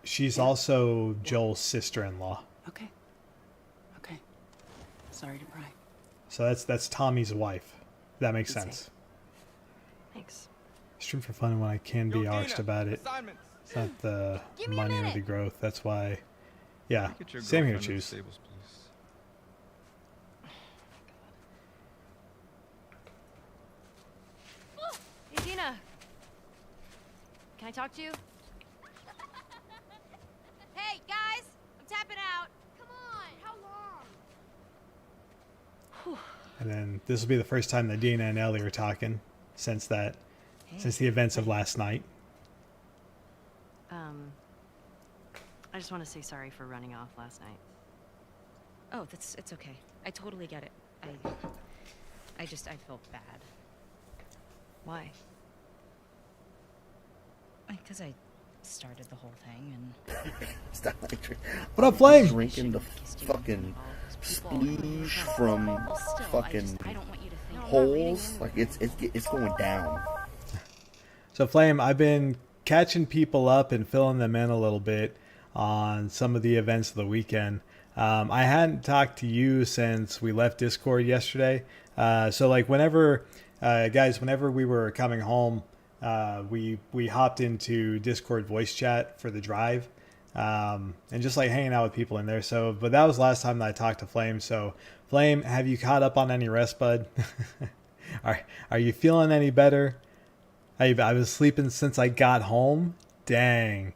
She's also Joel's sister-in-law. Okay. Okay. Sorry to pry. So that's Tommy's wife. That makes Be sense. safe. Thanks. Stream for fun when I can be arsed about it. It's not the money or the growth. That's why. Yeah, same here, Choose. Hey, Dina. Can I talk to you? Hey, guys! I'm tapping out. Come on, how long? And then this will be the first time that Dina and Ellie are talking since the events of last night. I just want to say sorry for running off last night. Oh, it's okay. I totally get it. I felt bad. Why? Because I started the whole thing, and Stop like drink. What up, Flame? Drinking the fucking splooge from fucking holes. Like it's going down. So Flame, I've been catching people up and filling them in a little bit on some of the events of the weekend. I hadn't talked to you since we left Discord yesterday. So like whenever, guys, whenever we were coming home, we hopped into Discord voice chat for the drive, and just like hanging out with people in there. So, but that was the last time that I talked to Flame. So Flame, have you caught up on any rest, bud? Are you feeling any better? I was sleeping since I got home. Dang.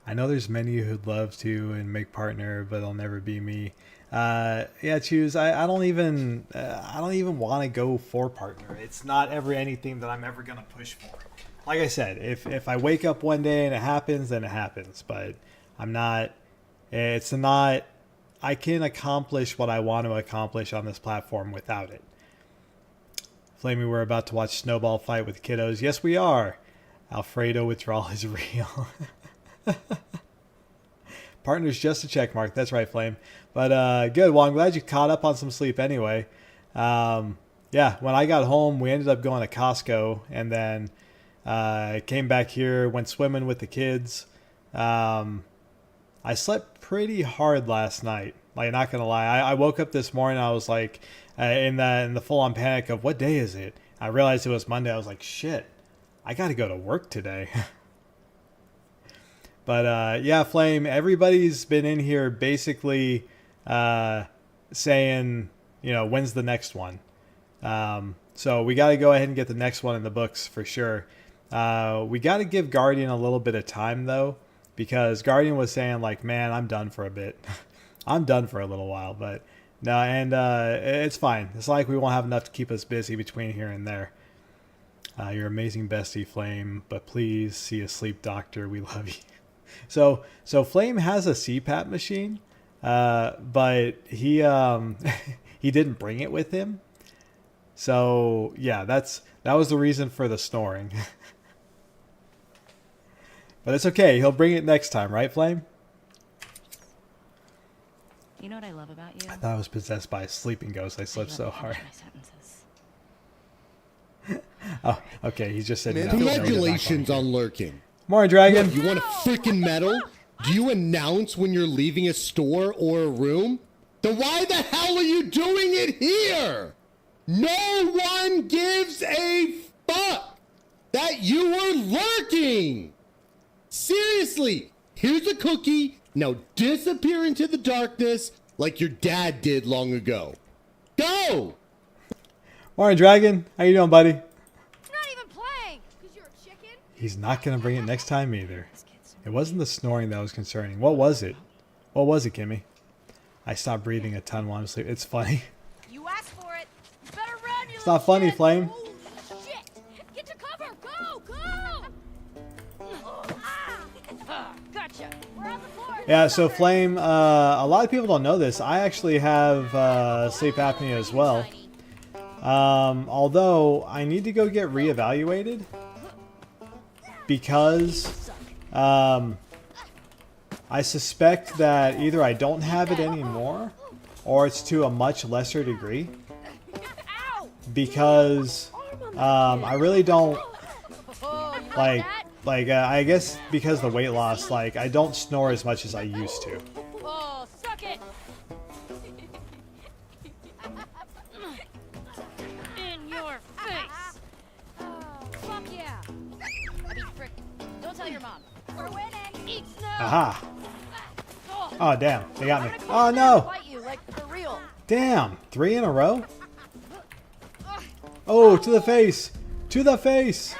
I know there's many who'd love to and make partner, but it'll never be me. Yeah, choose. I don't even want to go for partner. It's not ever anything that I'm ever gonna push for. Like I said, if I wake up one day and it happens, then it happens. But I'm not. It's not. I can accomplish what I want to accomplish on this platform without it. Flamey, we're about to watch Snowball fight with kiddos. Yes, we are. Alfredo withdrawal is real. Partner's just a check mark. That's right, Flame. But good. Well, I'm glad you caught up on some sleep anyway. Yeah, when I got home, we ended up going to Costco and then came back here, went swimming with the kids. I slept pretty hard last night. Like, not gonna lie, I woke up this morning. I was like, in the full-on panic of what day is it? I realized it was Monday. I was like, shit, I got to go to work today. But yeah, Flame, everybody's been in here basically saying, you know, when's the next one? So we got to go ahead and get the next one in the books for sure. We got to give Guardian a little bit of time though, because Guardian was saying like, man, I'm done for a bit. I'm done for a little while, but no, and it's fine. It's like we won't have enough to keep us busy between here and there. You're amazing bestie, Flame, but please see a sleep doctor. We love you. So Flame has a CPAP machine, but he he didn't bring it with him. So yeah, that was the reason for the snoring. But it's okay. He'll bring it next time, right, Flame? you know what I love about you? I thought I was possessed by a sleeping ghost. I slept so hard. Oh, okay. He just said no. Congratulations on lurking. Morning, Dragon. What, you want a freaking medal? Do you announce when you're leaving a store or a room? Then why the hell are you doing it here? No one gives a fuck that you were lurking. Seriously, here's a cookie. Now disappear into the darkness like your dad did long ago. Go! Morning, Dragon. How you doing, buddy? You're not even playing, because you're a chicken. He's not going to bring it next time either. It wasn't the snoring that was concerning. What was it? What was it, Kimmy? I stopped breathing a ton while I'm sleeping. It's funny. You asked for it. You better run, you It's not funny, shit. Flame. Oh, shit. Get to cover. Go, go. Gotcha. We're on the floor. Yeah, so Flame, a lot of people don't know this. I actually have sleep apnea as well. Although I need to go get reevaluated because I suspect that either I don't have it anymore or it's to a much lesser degree, because I really don't like I guess because of the weight loss, like I don't snore as much as I used to. Oh, suck it. In your face. Oh, fuck yeah. I mean, frick. Don't tell your mom. We're winning. Eat snow. Aha. Oh, damn. They got me. Oh, no. Fight you, like, for real. Damn. 3 in a row? Oh, to the face. To the face.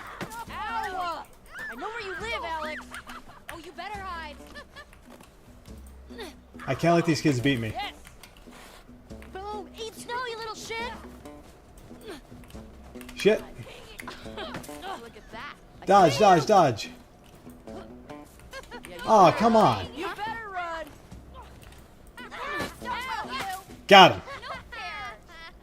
Ow. I know where you live, Alex. Oh, you better hide. I can't let these kids beat me. Yes. Boom. Eat snow, you little shit. Shit. Look at that. Dodge, dodge, dodge. Oh, come on. You better run. Got him.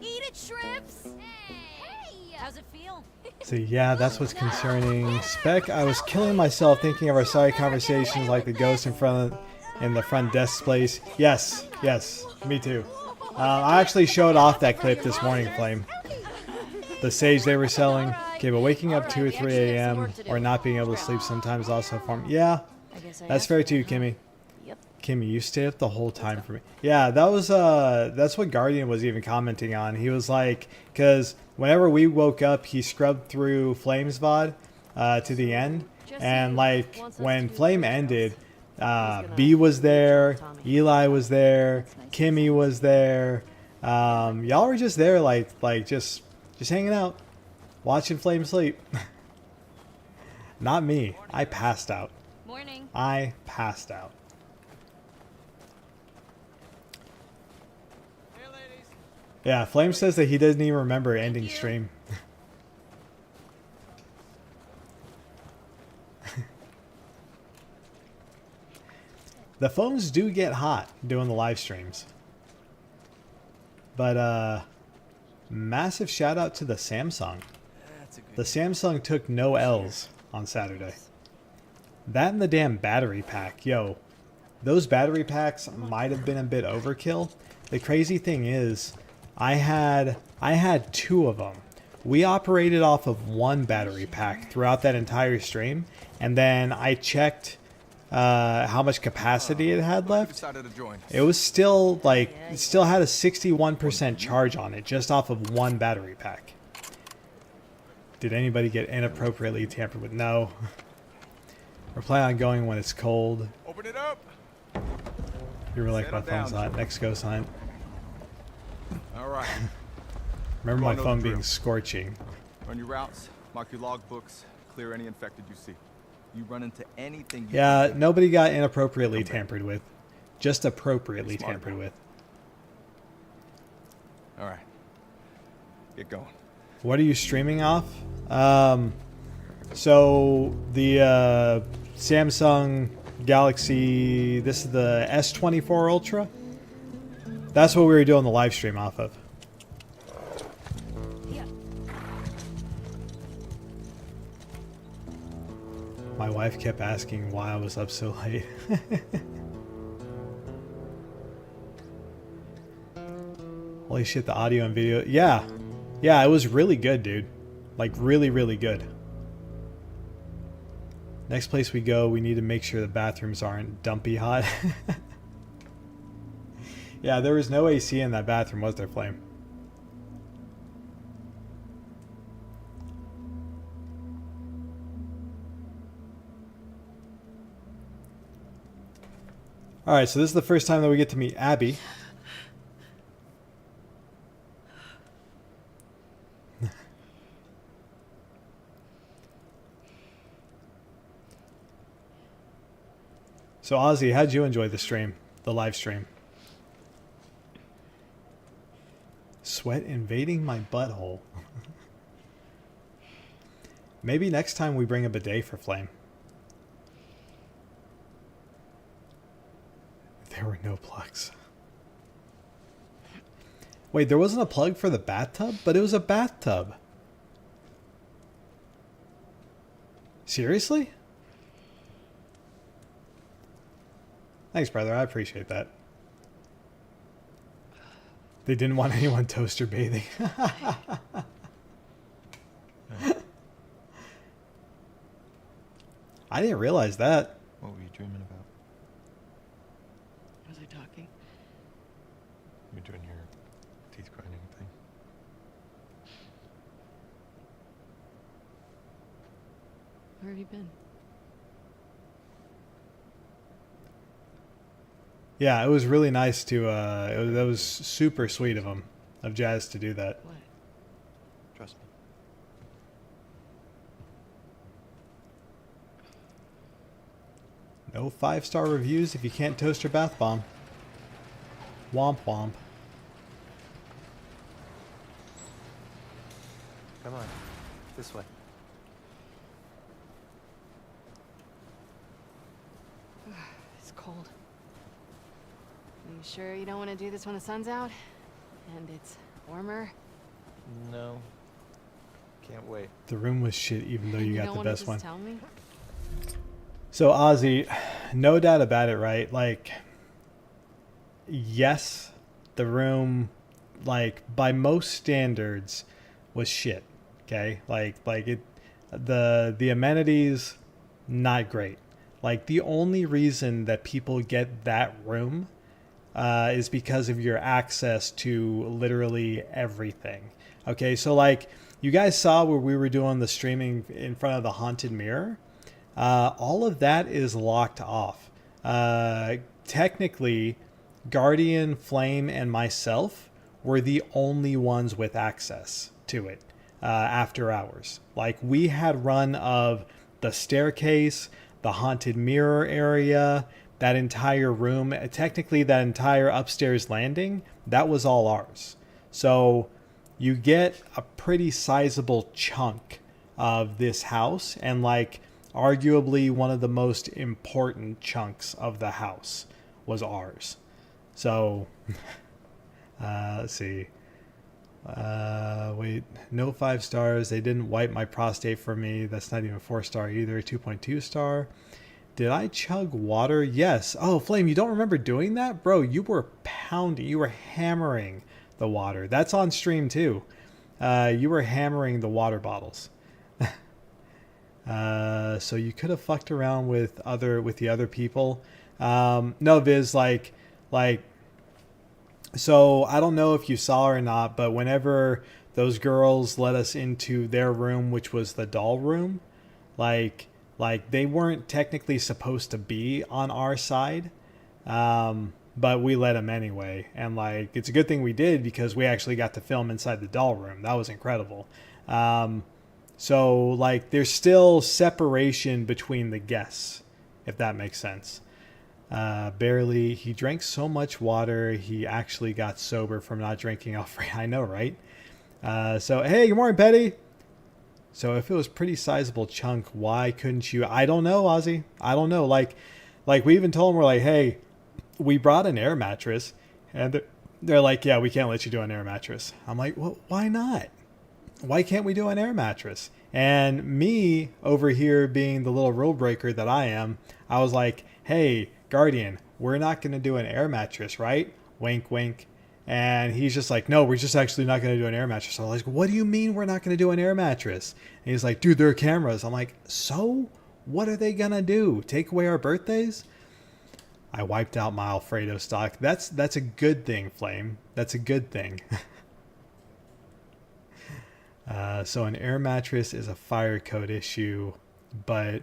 Eat it, shrimps. Hey. How's it feel? So yeah, that's what's concerning. Spec, I was killing myself thinking of our sorry conversations like the ghost in the front desk place. Yes, yes, me too. I actually showed off that clip this morning, Flame. The sage they were selling. Okay, but waking up 2 or 3 a.m. or not being able to sleep sometimes also form. Yeah, that's fair too, Kimmy. Kimmy, you stayed up the whole time for me. Yeah, that was that's what Guardian was even commenting on. He was like, because whenever we woke up, he scrubbed through Flame's VOD to the end, and like when Flame ended, B was there, Eli was there, Kimmy was there. Y'all were just there, like just hanging out, watching Flame sleep. Not me. I passed out. Morning. I passed out. Yeah, Flame says that he doesn't even remember ending stream. The phones do get hot doing the live streams. But massive shout out to the Samsung. The Samsung took no L's on Saturday. That and the damn battery pack. Yo, those battery packs might have been a bit overkill. The crazy thing is, I had 2 of them. We operated off of 1 battery pack throughout that entire stream, and then I checked how much capacity it had left. It was still like, it still had a 61% charge on it just off of 1 battery pack. Did anybody get inappropriately tampered with? No. We're planning on going when it's cold. Open it up. You were like, my phone's hot. Next ghost hunt. All right. Remember my phone being scorching. Run your routes, mark your logbooks, clear any infected you see. You run into anything. Yeah, nobody got inappropriately tampered with. Just appropriately tampered with. All right. Get going. What are you streaming off? So the Samsung Galaxy, this is the S24 Ultra. That's what we were doing the live stream off of. My wife kept asking why I was up so late. Holy shit, the audio and video. Yeah. Yeah, it was really good, dude. Like, really, really good. Next place we go, we need to make sure the bathrooms aren't dumpy hot. Yeah, there was no AC in that bathroom, was there, Flame? Alright, so this is the first time that we get to meet Abby. So Ozzy, how'd you enjoy the stream? The live stream? Sweat invading my butthole. Maybe next time we bring a bidet for Flame. There were no plugs. Wait, there wasn't a plug for the bathtub? But it was a bathtub. Seriously? Thanks, brother. I appreciate that. They didn't want anyone toaster bathing. I didn't realize that. What were you dreaming about? Was I talking? You're doing your teeth grinding thing. Where have you been? Yeah, it was really nice to, that was super sweet of him, of Jazz, to do that. What? Trust me. No 5-star reviews if you can't toast your bath bomb. Womp womp. Come on. This way. It's cold. Are you sure you don't want to do this when the sun's out? And it's warmer? No. Can't wait. The room was shit, even though you got don't the wanna best just one. tell me? So Ozzy, no doubt about it, right? Like, yes, the room, like by most standards, was shit. Okay, like it, the amenities, not great. Like the only reason that people get that room is because of your access to literally everything. Okay, so like you guys saw where we were doing the streaming in front of the haunted mirror. All of that is locked off. Technically, Guardian, Flame, and myself were the only ones with access to it after hours. Like we had run of the staircase, the haunted mirror area, that entire room, technically that entire upstairs landing, that was all ours. So you get a pretty sizable chunk of this house, and like arguably one of the most important chunks of the house was ours. So let's see. Wait, no 5 stars. They didn't wipe my prostate for me. That's not even 4-star either. 2.2 star. Did I chug water? Yes. Oh, Flame, you don't remember doing that? Bro, you were pounding. You were hammering the water. That's on stream too. You were hammering the water bottles. So you could have fucked around with the other people. No, Viz, like, so I don't know if you saw or not, but whenever those girls let us into their room, which was the doll room, like they weren't technically supposed to be on our side, but we let them anyway. And like, it's a good thing we did because we actually got to film inside the doll room. That was incredible. So like, there's still separation between the guests, if that makes sense. Barely. He drank so much water, he actually got sober from not drinking Alfred. I know, right? So, hey, good morning, Petty. So if it was pretty sizable chunk, why couldn't you? I don't know, Ozzy. I don't know. Like we even told them, we're like, hey, we brought an air mattress, and they're like, yeah, we can't let you do an air mattress. I'm like, well, why not? Why can't we do an air mattress? And me over here being the little rule breaker that I am, I was like, hey, Guardian, we're not going to do an air mattress, right? Wink, wink. And he's just like, no, we're just actually not going to do an air mattress. So I was like, what do you mean we're not going to do an air mattress? And he's like, dude, there are cameras. I'm like, so what are they going to do? Take away our birthdays? I wiped out my Alfredo stock. That's a good thing, Flame. That's a good thing. So an air mattress is a fire code issue, but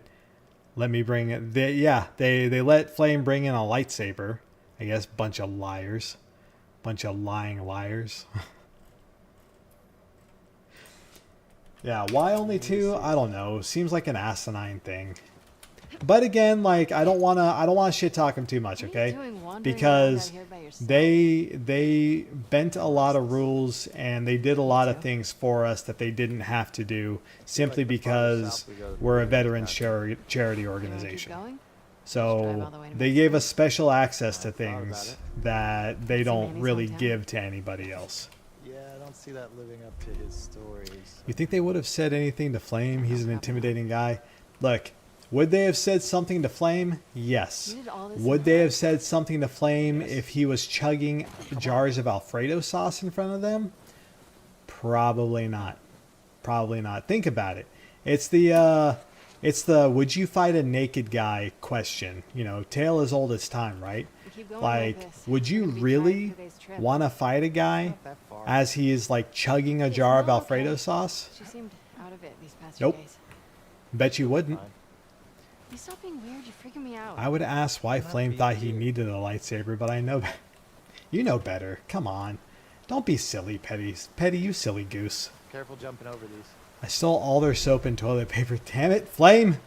let me bring it. They let Flame bring in a lightsaber. I guess bunch of liars. Bunch of lying liars. Yeah, why only 2? I don't know. Seems like an asinine thing. But again, like I don't wanna shit talk him too much, okay? Because they bent a lot of rules and they did a lot of things for us that they didn't have to do simply because we're a veterans charity organization. So they gave us special access to things that they don't really give to anybody else. Yeah, I don't see that living up to his stories. You think they would have said anything to Flame? He's an intimidating guy. Look, would they have said something to Flame? Yes. Would they have said something to Flame if he was chugging jars of Alfredo sauce in front of them? Probably not. Probably not. Think about it. It's the would you fight a naked guy question. You know, tale as old as time, right? Like, would you really want to fight a guy as he is like chugging a jar of Alfredo sauce? She seemed out of it these past Nope. few days. Bet you wouldn't. You stop being weird. You're freaking me out. I would ask why Flame thought he needed a lightsaber, but I know you know better. Come on. Don't be silly, Petty. Petty, you silly goose. Careful jumping over these. I stole all their soap and toilet paper. Damn it, Flame.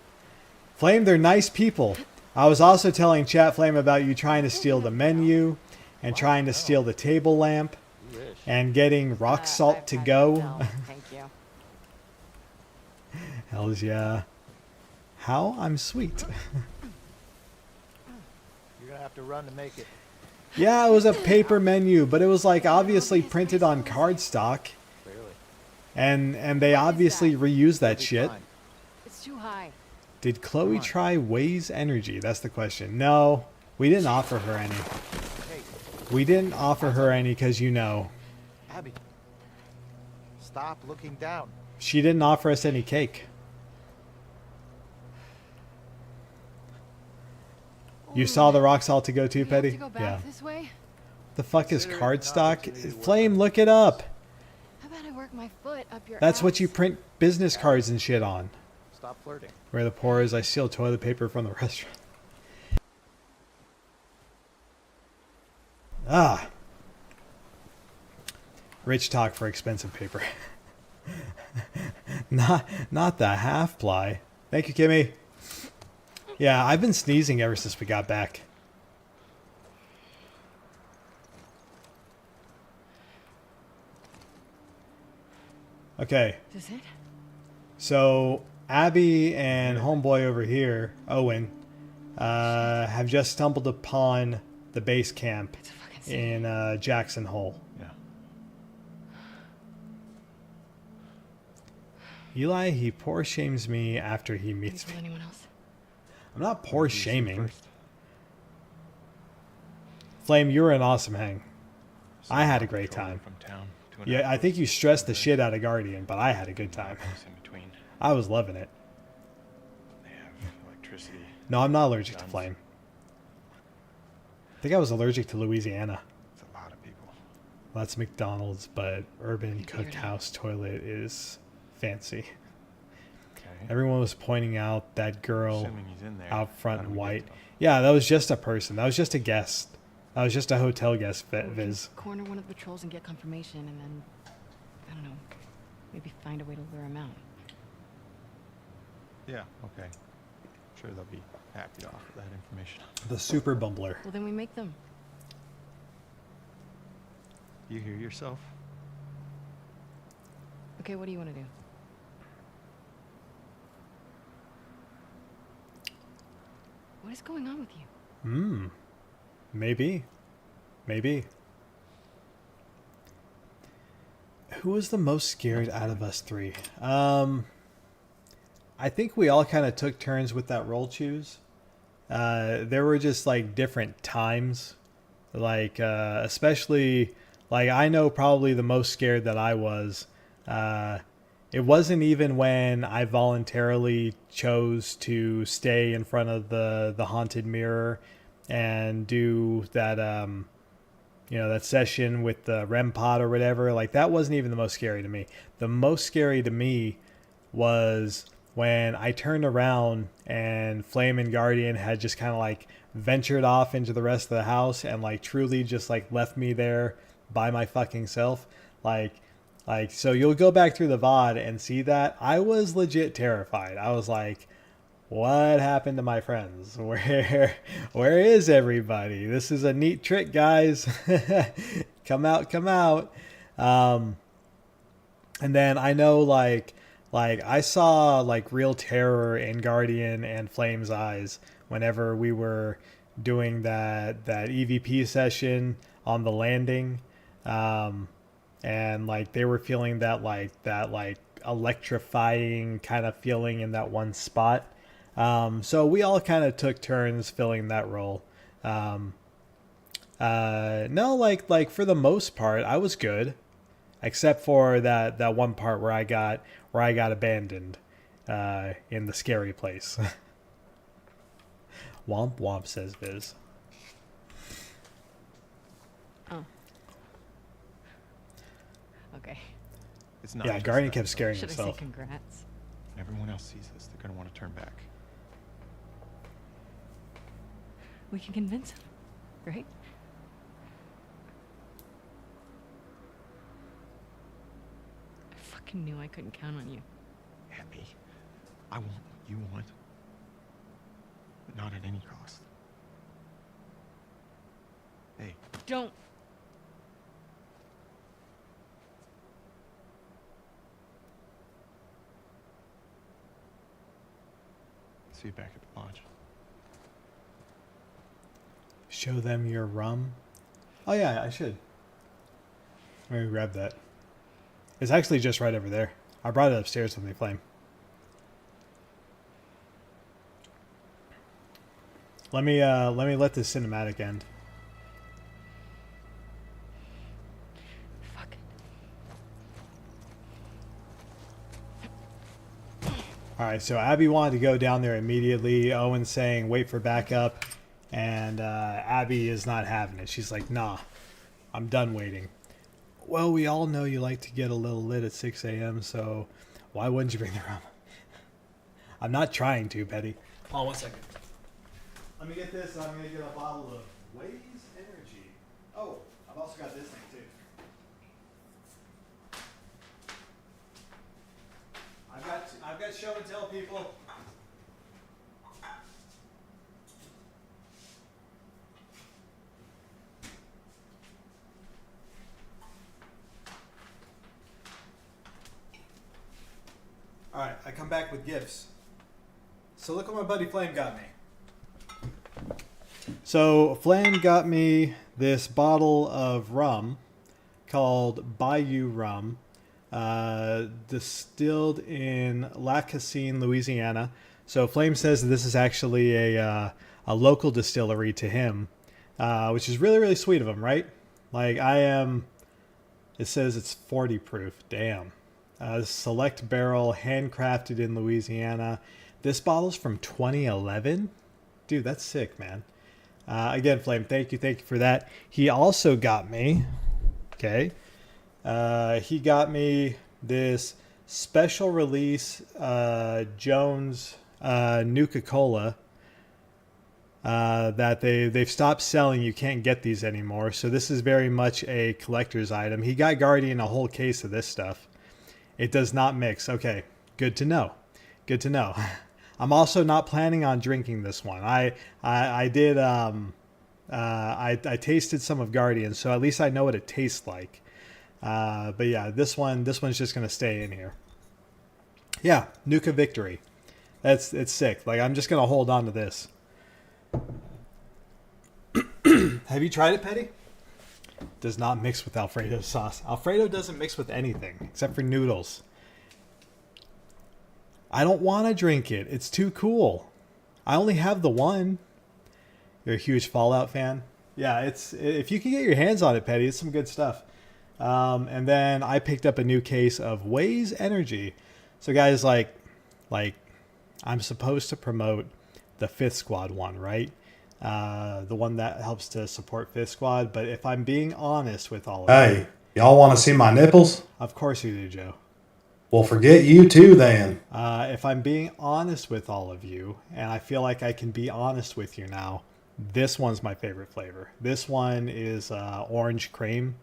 Flame, they're nice people. I was also telling Chat Flame about you trying to steal the menu and trying to steal the table lamp and getting rock salt to go. Thank you. Hells yeah. How? I'm sweet. You're gonna have to run to make it. Yeah, it was a paper menu, but it was like obviously printed on cardstock. Clearly. And they obviously reuse that shit. It's too high. Did Chloe try Waze Energy? That's the question. No, we didn't offer her any. We didn't offer her any because, you know, Abby, stop looking down. she didn't offer us any cake. You saw the rocks all to go to, Petty? Yeah. This way? The fuck is cardstock? Flame, look it up. How about I work my foot up your That's ass? what you print business cards and shit on. Stop flirting. Where the poor is, I steal toilet paper from the restaurant. Ah. Rich talk for expensive paper. not the half ply. Thank you, Kimmy. Yeah, I've been sneezing ever since we got back. Okay. Is this it? So Abby and homeboy over here, Owen, have just stumbled upon the base camp in Jackson Hole. Yeah. Eli, he poor shames me after he meets me. Anyone else? I'm not poor shaming. Flame, you were an awesome hang. I had a great time. From town to Yeah, I think you stressed the shit out of Guardian, but I had a good time. in between. I was loving it. They have electricity. No, I'm not allergic to Flame. I think I was allergic to Louisiana. It's a lot of people. That's McDonald's, but Urban Cookhouse toilet is fancy. Okay. Everyone was pointing out that girl Assuming he's in there, out front how do in we get white. to him? Yeah, that was just a person. That was just a guest. That was just a hotel guest, We can Viz. corner one of the patrols and get confirmation, and then, I don't know, maybe find a way to lure him out. Yeah, okay. Sure, they'll be happy to offer that information. The super bumbler. Well, then we make them. You hear yourself? Okay, what do you want to do? What is going on with you? Maybe. Maybe. Who was the most scared out of us three? I think we all kind of took turns with that roll choose. There were just like different times. Like, especially, like, I know probably the most scared that I was. It wasn't even when I voluntarily chose to stay in front of the haunted mirror and do that, that session with the REM pod or whatever. Like, that wasn't even the most scary to me. The most scary to me was when I turned around and Flame and Guardian had just kind of like ventured off into the rest of the house and like truly just like left me there by my fucking self. Like, so you'll go back through the VOD and see that I was legit terrified. I was like, what happened to my friends? Where is everybody? This is a neat trick, guys. Come out. And then I know like I saw like real terror in Guardian and Flame's eyes whenever we were doing that EVP session on the landing. And like they were feeling that electrifying kind of feeling in that one spot. So we all kind of took turns filling that role. No, like for the most part, I was good, except for that one part where I got abandoned in the scary place. Womp womp, says Viz. Oh. Okay. It's not. Yeah, just Guardian that, kept though. scaring Should I himself. say congrats? When everyone else sees this, they're gonna want to turn back. We can convince him, right? I fucking knew I couldn't count on you. Abby, I want what you want, but not at any cost. Hey, Don't. see you back at the lodge. Show them your rum. Oh yeah, I should. Let me grab that. It's actually just right over there. I brought it upstairs with me, Flame. Let me let this cinematic end. Alright, so Abby wanted to go down there immediately. Owen's saying wait for backup. And Abby is not having it. She's like, nah, I'm done waiting. Well, we all know you like to get a little lit at 6 a.m., so why wouldn't you bring the rum? I'm not trying to, Petty. Hold on 1 second. Let me get this. I'm going to get a bottle of Waze Energy. Oh, I've also got this thing, too. I've got show and tell, people. All right, I come back with gifts. So look what my buddy Flame got me. So Flame got me this bottle of rum called Bayou Rum. Distilled in La Cassine, Louisiana. So Flame says that this is actually a local distillery to him, which is really, really sweet of him, right? Like it says it's 40 proof. Damn. Select barrel, handcrafted in Louisiana. This bottle's from 2011. Dude, that's sick, man. Again, Flame, thank you for that. He also got me, okay, he got me this special release Jones Nuka-Cola that they've stopped selling. You can't get these anymore. So this is very much a collector's item. He got Guardian a whole case of this stuff. It does not mix. Okay, good to know. Good to know. I'm also not planning on drinking this one. I tasted some of Guardian, so at least I know what it tastes like. But yeah, this one's just gonna stay in here. Yeah, Nuka Victory. It's sick. Like, I'm just gonna hold on to this. Have you tried it, Petty? Does not mix with Alfredo sauce. Alfredo doesn't mix with anything except for noodles. I don't want to drink it. It's too cool. I only have the one. You're a huge Fallout fan? Yeah, if you can get your hands on it, Petty, it's some good stuff. And then I picked up a new case of Waze Energy. So guys, like I'm supposed to promote the 5th Squad one, right? The one that helps to support 5th Squad. But if I'm being honest with all of you... Hey, y'all want to see my nipples? Of course you do, Joe. Well, forget you too, then. If I'm being honest with all of you, and I feel like I can be honest with you now, this one's my favorite flavor. This one is orange cream,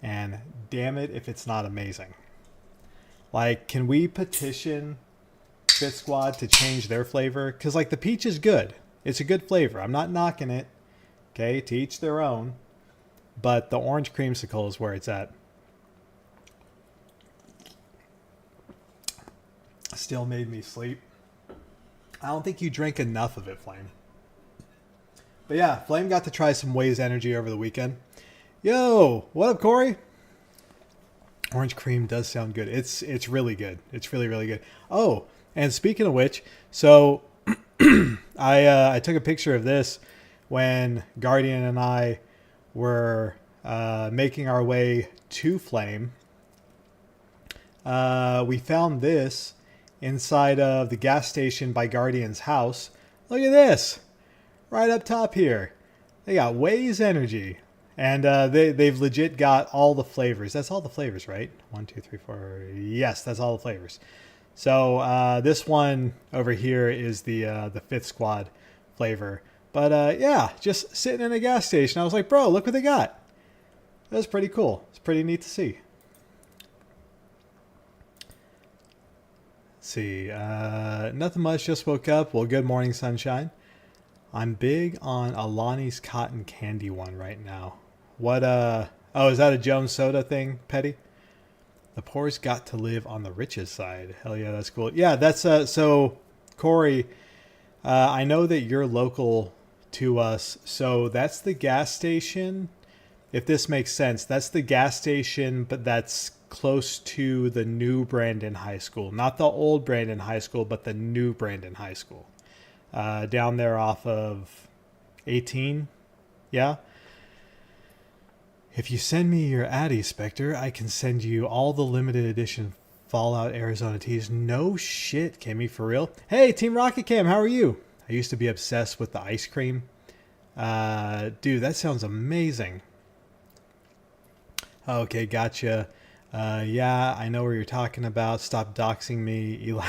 and damn it if it's not amazing. Like, can we petition 5th Squad to change their flavor? Because, like, the peach is good. It's a good flavor. I'm not knocking it. Okay, to each their own. But the orange creamsicle is where it's at. Still made me sleep. I don't think you drank enough of it, Flame. But yeah, Flame got to try some Waze Energy over the weekend. Yo, what up, Corey? Orange cream does sound good. It's really good. It's really, really good. Oh, and speaking of which, so I took a picture of this when Guardian and I were making our way to Flame. We found this inside of the gas station by Guardian's house. Look at this. Right up top here. They got Waze Energy. And they've legit got all the flavors. That's all the flavors, right? 1, 2, 3, 4. Yes, that's all the flavors. So this one over here is the 5th Squad flavor. But yeah, just sitting in a gas station. I was like, bro, look what they got. That was pretty cool. It's pretty neat to see. Let's see. Nothing much. Just woke up. Well, good morning, sunshine. I'm big on Alani's cotton candy one right now. What, oh, is that a Jones Soda thing, Petty? The poor's got to live on the rich's side. Hell yeah, that's cool. Yeah, that's, so, Corey, I know that you're local to us, so that's the gas station. If this makes sense, that's the gas station, but that's close to the new Brandon High School. Not the old Brandon High School, but the new Brandon High School. Down there off of 18. Yeah. If you send me your Addy, Spectre, I can send you all the limited edition Fallout Arizona teas. No shit, Kimmy, for real. Hey, Team Rocket Cam, how are you? I used to be obsessed with the ice cream. Dude, that sounds amazing. Okay, gotcha. Yeah, I know where you're talking about. Stop doxing me, Eli.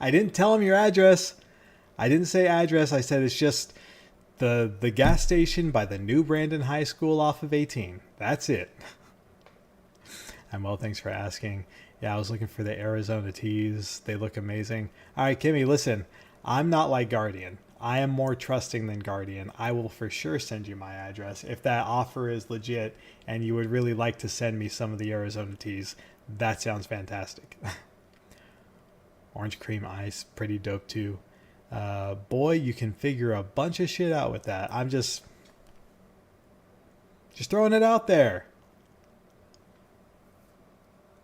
I didn't tell him your address. I didn't say address. I said it's just the gas station by the new Brandon High School off of 18. That's it. I'm well, thanks for asking. Yeah, I was looking for the Arizona teas. They look amazing. All right, Kimmy, listen. I'm not like Guardian. I am more trusting than Guardian. I will for sure send you my address. If that offer is legit and you would really like to send me some of the Arizona teas, that sounds fantastic. Orange cream ice, pretty dope too. Boy, you can figure a bunch of shit out with that. I'm just throwing it out there.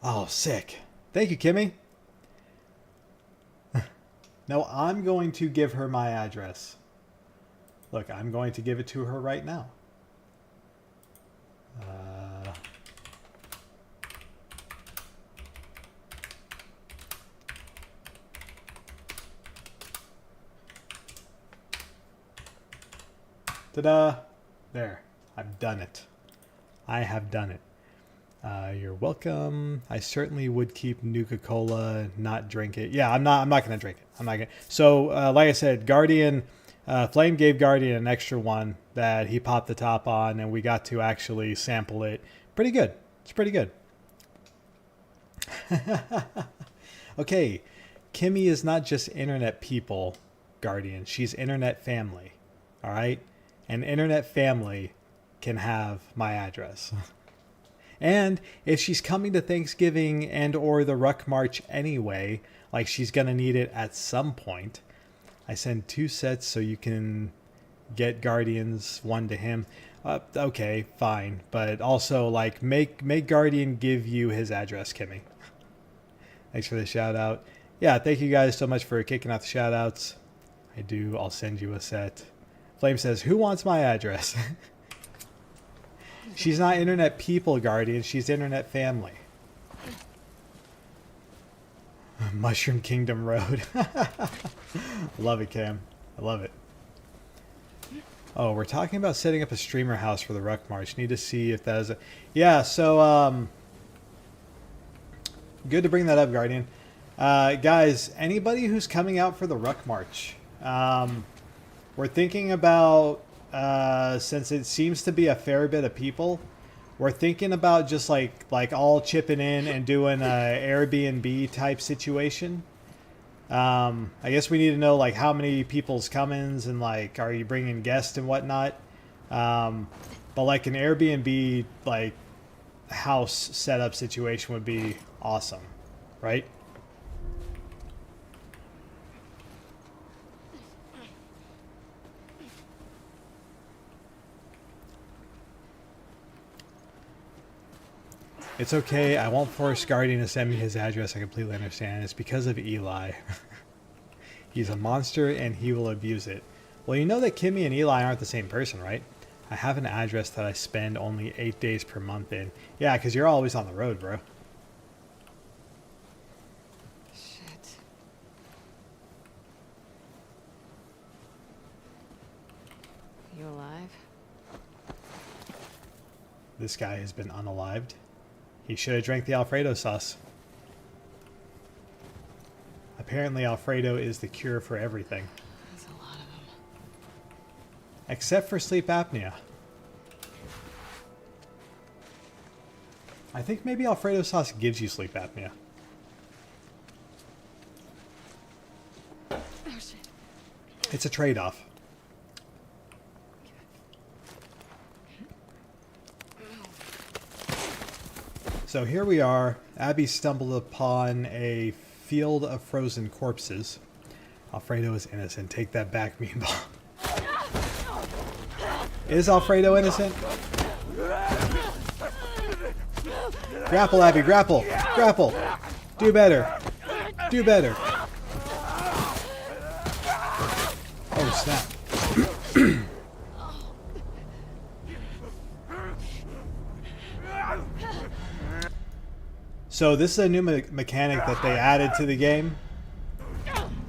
Oh, sick. Thank you, Kimmy. No, I'm going to give her my address. Look, I'm going to give it to her right now. Ta-da! There. I've done it. I have done it. You're welcome. I certainly would keep Nuka-Cola, not drink it. Yeah, I'm not going to drink it. I'm not going to. So, like I said, Guardian, Flame gave Guardian an extra one that he popped the top on, and we got to actually sample it. Pretty good. It's pretty good. Okay, Kimmy is not just internet people, Guardian. She's internet family. All right? And internet family can have my address. And if she's coming to Thanksgiving and or the Ruck March anyway, like she's going to need it at some point, I send 2 sets so you can get Guardians, 1 to him. Okay, fine. But also, like, make Guardian give you his address, Kimmy. Thanks for the shout out. Yeah, thank you guys so much for kicking out the shout outs. I do. I'll send you a set. Flame says, who wants my address? She's not internet people, Guardian. She's internet family. Mushroom Kingdom Road. Love it, Cam. I love it. Oh, we're talking about setting up a streamer house for the Ruck March. Need to see if that is a... Yeah, so, good to bring that up, Guardian. Guys, anybody who's coming out for the Ruck March, we're thinking about... since it seems to be a fair bit of people, we're thinking about just like all chipping in and doing a Airbnb type situation. I guess we need to know like how many people's comings and like are you bringing guests and whatnot. But like an Airbnb like house setup situation would be awesome, right? It's okay. I won't force Guardian to send me his address. I completely understand. It's because of Eli. He's a monster and he will abuse it. Well, you know that Kimmy and Eli aren't the same person, right? I have an address that I spend only 8 days per month in. Yeah, because you're always on the road, bro. Shit. You alive? This guy has been unalived. He should have drank the Alfredo sauce. Apparently Alfredo is the cure for everything. That's a lot of them. Except for sleep apnea. I think maybe Alfredo sauce gives you sleep apnea. Oh shit. It's a trade-off. So here we are. Abby stumbled upon a field of frozen corpses. Alfredo is innocent. Take that back, Meanball. Is Alfredo innocent? Grapple, Abby, grapple. Grapple. Do better. Do better. Oh, snap. So this is a new mechanic that they added to the game.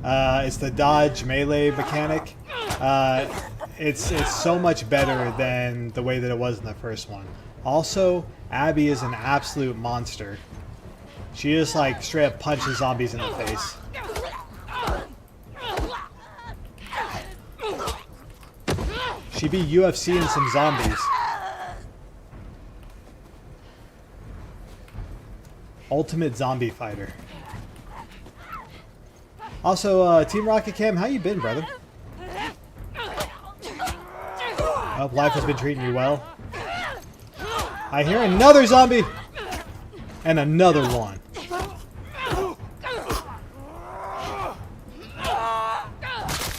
It's the dodge melee mechanic. It's so much better than the way that it was in the first one. Also, Abby is an absolute monster. She just like straight up punches zombies in the face. She be UFCing some zombies. Ultimate zombie fighter. Also, Team Rocket Cam, how you been, brother? Hope life has been treating you well. I hear another zombie! And another one.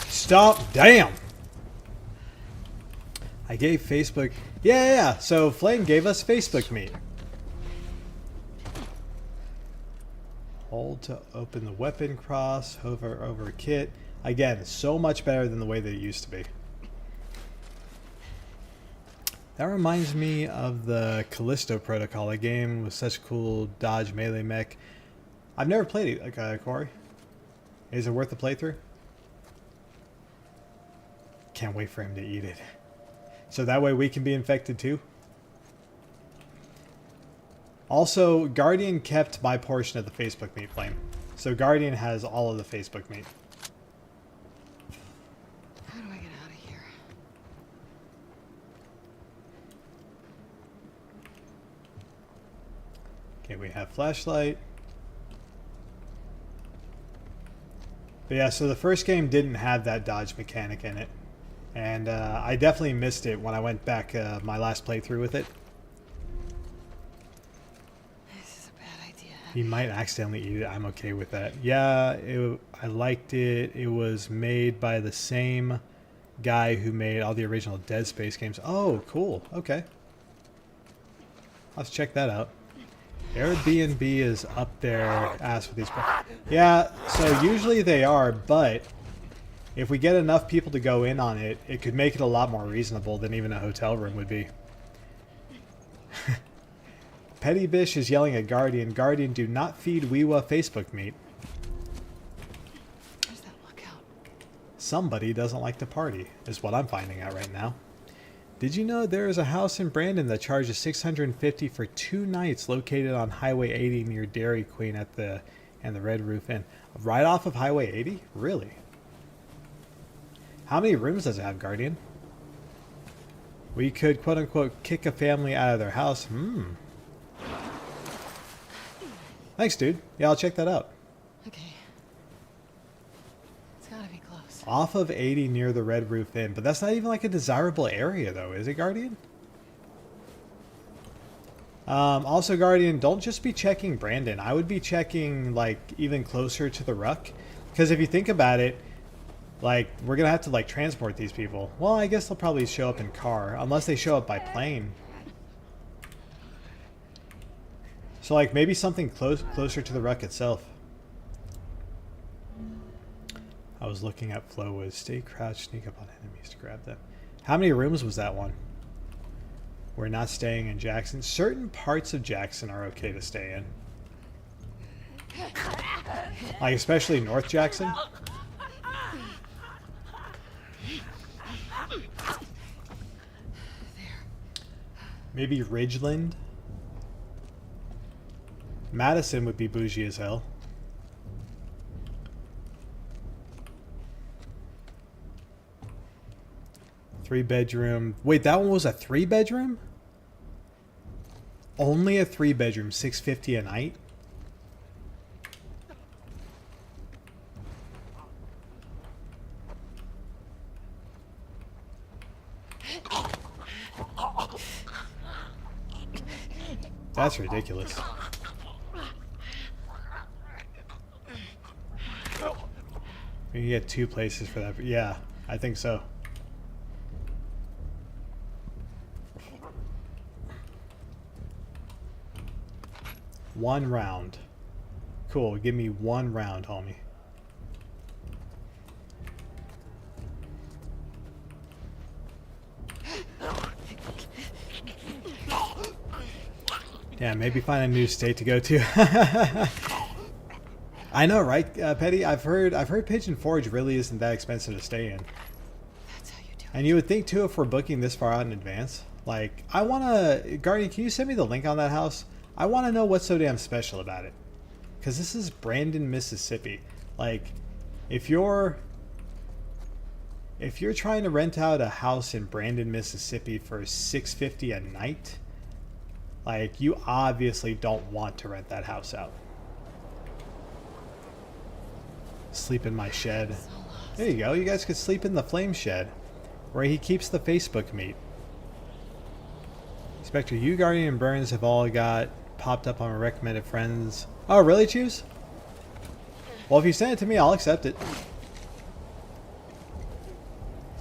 Stop. Damn! I gave Facebook... Yeah. So, Flame gave us Facebook Meet. Hold to open the weapon cross, hover over kit. Again, so much better than the way that it used to be. That reminds me of the Callisto Protocol, a game with such cool dodge melee mech. I've never played it, like Corey. Is it worth the playthrough? Can't wait for him to eat it. So that way we can be infected too. Also, Guardian kept my portion of the Facebook Meet, Flame. So Guardian has all of the Facebook Meet. How do I get out of here? Okay, we have flashlight. But yeah, so the first game didn't have that dodge mechanic in it. And I definitely missed it when I went back my last playthrough with it. He might accidentally eat it. I'm okay with that. Yeah, I liked it. It was made by the same guy who made all the original Dead Space games. Oh, cool. Okay. Let's check that out. Airbnb is up there ass with these. Yeah, so usually they are, but if we get enough people to go in on it, it could make it a lot more reasonable than even a hotel room would be. Petty Bish is yelling at Guardian. Guardian, do not feed Weewa Facebook Meet. Where's that lookout? Somebody doesn't like to party, is what I'm finding out right now. Did you know there is a house in Brandon that charges $650 for 2 nights located on Highway 80 near Dairy Queen and the Red Roof Inn? Right off of Highway 80? Really? How many rooms does it have, Guardian? We could, quote-unquote, kick a family out of their house. Thanks, dude. Yeah, I'll check that out. Okay. It's gotta be close. Off of 80 near the Red Roof Inn. But that's not even like a desirable area, though, is it, Guardian? Also, Guardian, don't just be checking Brandon. I would be checking, like, even closer to the Ruck. Because if you think about it, like, we're going to have to, like, transport these people. Well, I guess they'll probably show up in car. Unless they show up by plane. So, like, maybe something closer to the Ruck itself. I was looking at Flowwood. Stay crouched, sneak up on enemies to grab them. How many rooms was that one? We're not staying in Jackson. Certain parts of Jackson are okay to stay in. Like, especially North Jackson. Maybe Ridgeland. Madison would be bougie as hell. Three-bedroom. Wait, that one was a 3-bedroom? Only a 3-bedroom, $650 a night? That's ridiculous. We can get 2 places for that. Yeah, I think so. 1 round. Cool, give me 1 round, homie. Yeah, maybe find a new state to go to. I know, right, Petty? I've heard Pigeon Forge really isn't that expensive to stay in. And you would think too, if we're booking this far out in advance. Like, I wanna, Guardian, can you send me the link on that house? I wanna know what's so damn special about it. Cause this is Brandon, Mississippi. Like, if you're trying to rent out a house in Brandon, Mississippi for $650 a night, like, you obviously don't want to rent that house out. Sleep in my shed. There you go. You guys could sleep in the flame shed, where he keeps the Facebook meat. Spectre, you, Guardian, and Burns have all got popped up on my recommended friends. Oh, really, Choose? Well, if you send it to me, I'll accept it.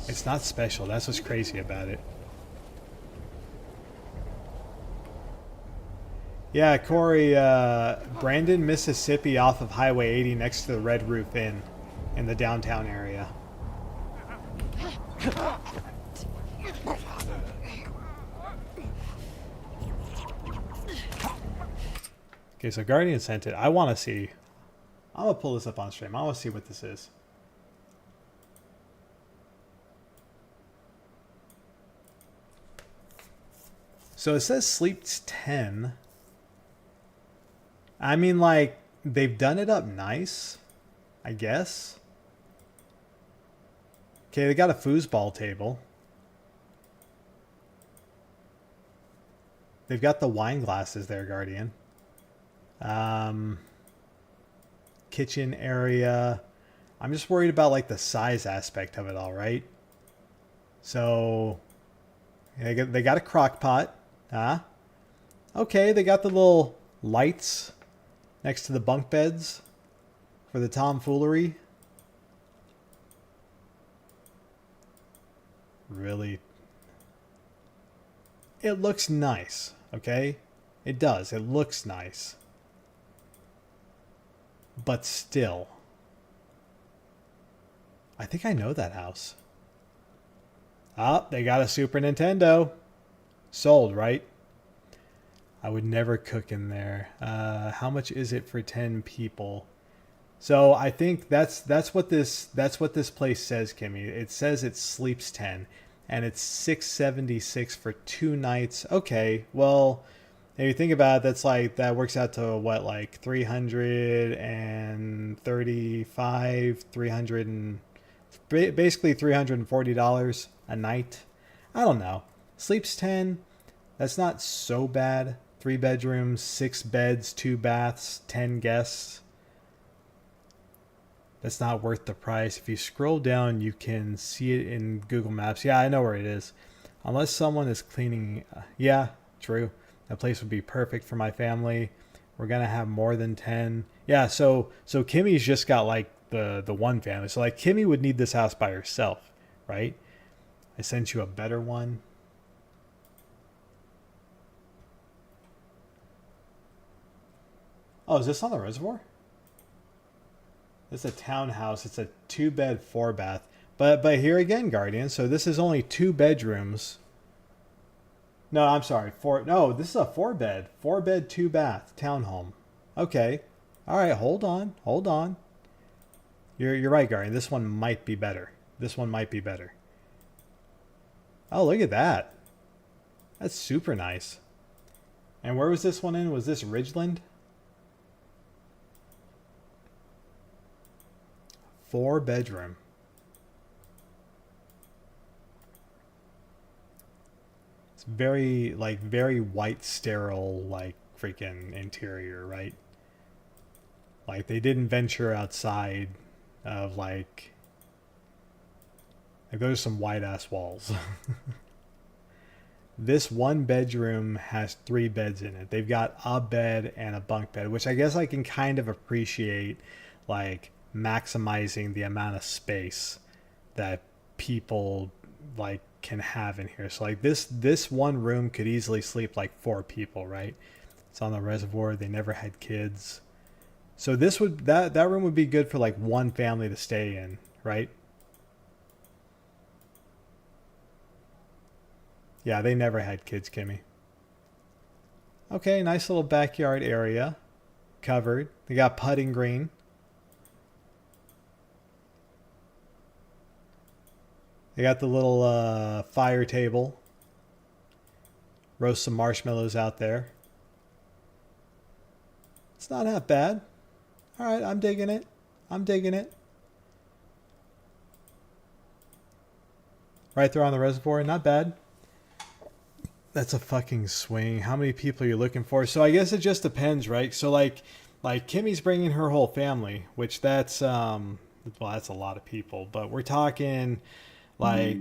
It's not special. That's what's crazy about it. Yeah, Corey, Brandon, Mississippi off of Highway 80 next to the Red Roof Inn in the downtown area. Okay, so Guardian sent it. I want to see. I'm going to pull this up on stream. I want to see what this is. So it says sleeps 10. I mean, like, they've done it up nice, I guess. Okay, they got a foosball table. They've got the wine glasses there, Guardian. Kitchen area. I'm just worried about, like, the size aspect of it all, right? So, they got a crock pot. Huh? Okay, they got the little lights next to the bunk beds for the tomfoolery. Really? It looks nice, okay? It does. It looks nice. But still. I think I know that house. Ah, they got a Super Nintendo. Sold, right? I would never cook in there. How much is it for 10 people? So I think that's what this place says, Kimmy. It says it sleeps 10, and it's $676 for 2 nights. Okay, well, if you think about it, that works out to what, like 335, basically $340 a night. I don't know. Sleeps 10. That's not so bad. 3 bedrooms, 6 beds, 2 baths, 10 guests. That's not worth the price. If you scroll down, you can see it in Google Maps. Yeah, I know where it is. Unless someone is cleaning. Yeah, true. That place would be perfect for my family. We're going to have more than 10. Yeah, so Kimmy's just got like the one family. So like Kimmy would need this house by herself, right? I sent you a better one. Oh, is this on the reservoir? It's a townhouse. It's a 2-bed, 4-bath. But here again, Guardian. So this is only 2 bedrooms. No, I'm sorry. No, this is a 4-bed, 4-bed, 2-bath townhome. Okay. All right. Hold on. You're right, Guardian. This one might be better. Oh, look at that. That's super nice. And where was this one in? Was this Ridgeland? 4-bedroom. It's very white, sterile, like freaking interior, right? Like they didn't venture outside of like those are some white ass walls. This 1 bedroom has 3 beds in it. They've got a bed and a bunk bed, which I guess I can kind of appreciate, like maximizing the amount of space that people like can have in here. So like this one room could easily sleep like 4 people, right? It's on the reservoir. They never had kids. So this would that room would be good for like one family to stay in, right? Yeah, they never had kids, Kimmy. Okay, nice little backyard area. Covered. They got putting green. They got the little fire table. Roast some marshmallows out there. It's not that bad. All right, I'm digging it. I'm digging it. Right there on the reservoir, not bad. That's a fucking swing. How many people are you looking for? So I guess it just depends, right? So like Kimmy's bringing her whole family, which that's well, that's a lot of people, but we're talking like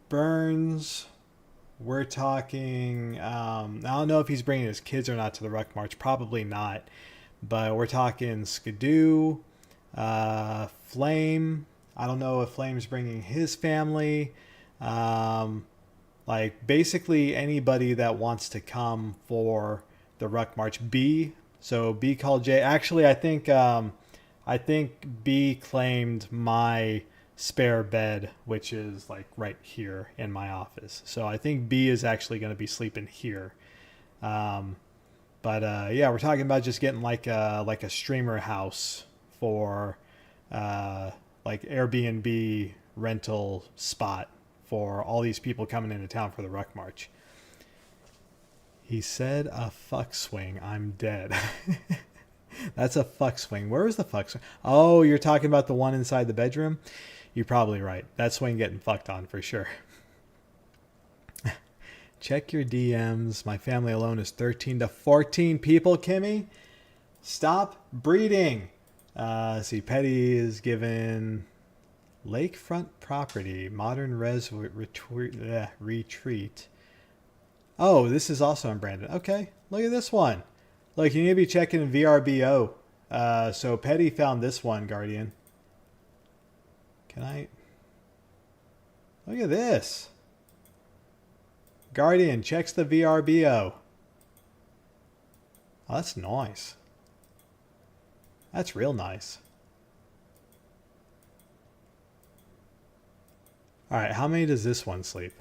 Burns. We're talking, I don't know if he's bringing his kids or not to the Ruck March. Probably not. But we're talking Skidoo, Flame. I don't know if Flame's bringing his family. Like basically anybody that wants to come for the Ruck March. B. So B called J. Actually, I think B claimed my spare bed, which is like right here in my office. So I think B is actually going to be sleeping here. But yeah, we're talking about just getting like a streamer house for like Airbnb rental spot for all these people coming into town for the Ruck March. He said a fuck swing. I'm dead. That's a fuck swing. Where is the fuck swing? Oh, you're talking about the one inside the bedroom? You're probably right. That swing getting fucked on for sure. Check your DMs. My family alone is 13 to 14 people, Kimmy. Stop breeding. See, Petty is given lakefront property, modern retreat. Oh, this is also in Brandon. Okay, look at this one. Look, you need to be checking VRBO. So Petty found this one, Guardian. Can I? Look at this. Guardian checks the VRBO. Oh, that's nice. That's real nice. All right, how many does this one sleep?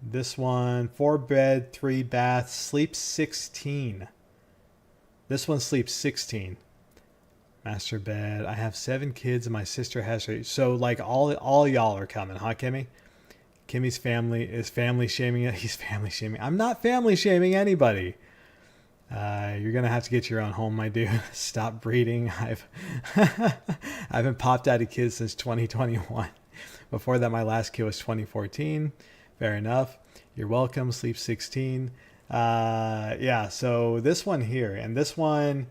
This one, 4 bed, 3 bath, sleeps 16. This one sleeps 16. Master bed. I have 7 kids and my sister has 3. So like all y'all are coming, huh, Kimmy? Kimmy's family is family shaming it. He's family shaming. I'm not family shaming anybody. You're gonna have to get your own home, my dude. Stop breeding. I haven't popped out a kid since 2021. Before that, my last kid was 2014. Fair enough. You're welcome. Sleep 16. Yeah. So this one here and this one.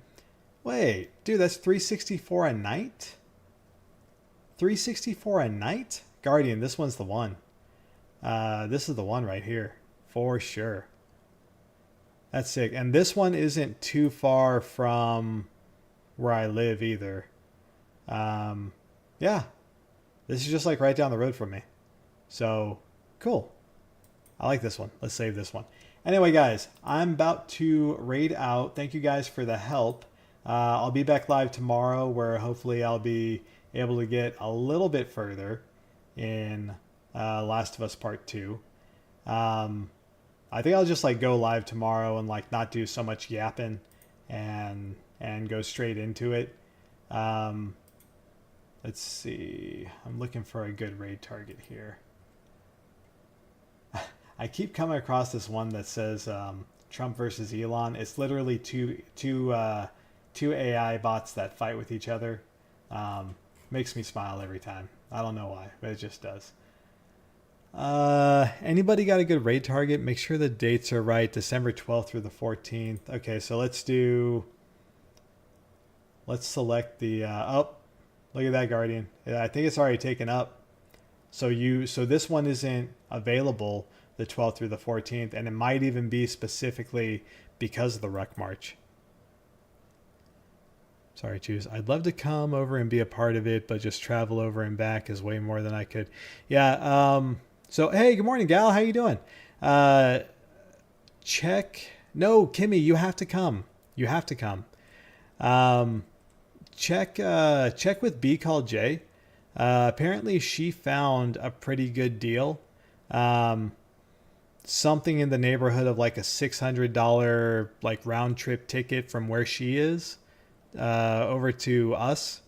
Wait, dude, that's 364 a night. 364 a night. Guardian. This one's the one. This is the one right here for sure. That's sick. And this one isn't too far from where I live either. Yeah. This is just like right down the road from me. So, cool. I like this one. Let's save this one. Anyway, guys, I'm about to raid out. Thank you guys for the help. I'll be back live tomorrow where hopefully I'll be able to get a little bit further in Last of Us Part 2. I think I'll just like go live tomorrow and like not do so much yapping and go straight into it. Let's see. I'm looking for a good raid target here. I keep coming across this one that says Trump versus Elon. It's literally two AI bots that fight with each other. Makes me smile every time. I don't know why, but it just does. Anybody got a good raid target? Make sure the dates are right. December 12th through the 14th. Okay, so let's select the oh, look at that, Guardian. I think it's already taken up. So this one isn't available the 12th through the 14th, and it might even be specifically because of the Ruck March. Sorry, Choose. I'd love to come over and be a part of it, but just travel over and back is way more than I could. Yeah, so, hey, good morning, gal. How you doing? check. No, Kimmy, you have to come. You have to come. Check with B Call J. Apparently she found a pretty good deal. Something in the neighborhood of like a $600 like round trip ticket from where she is over to us.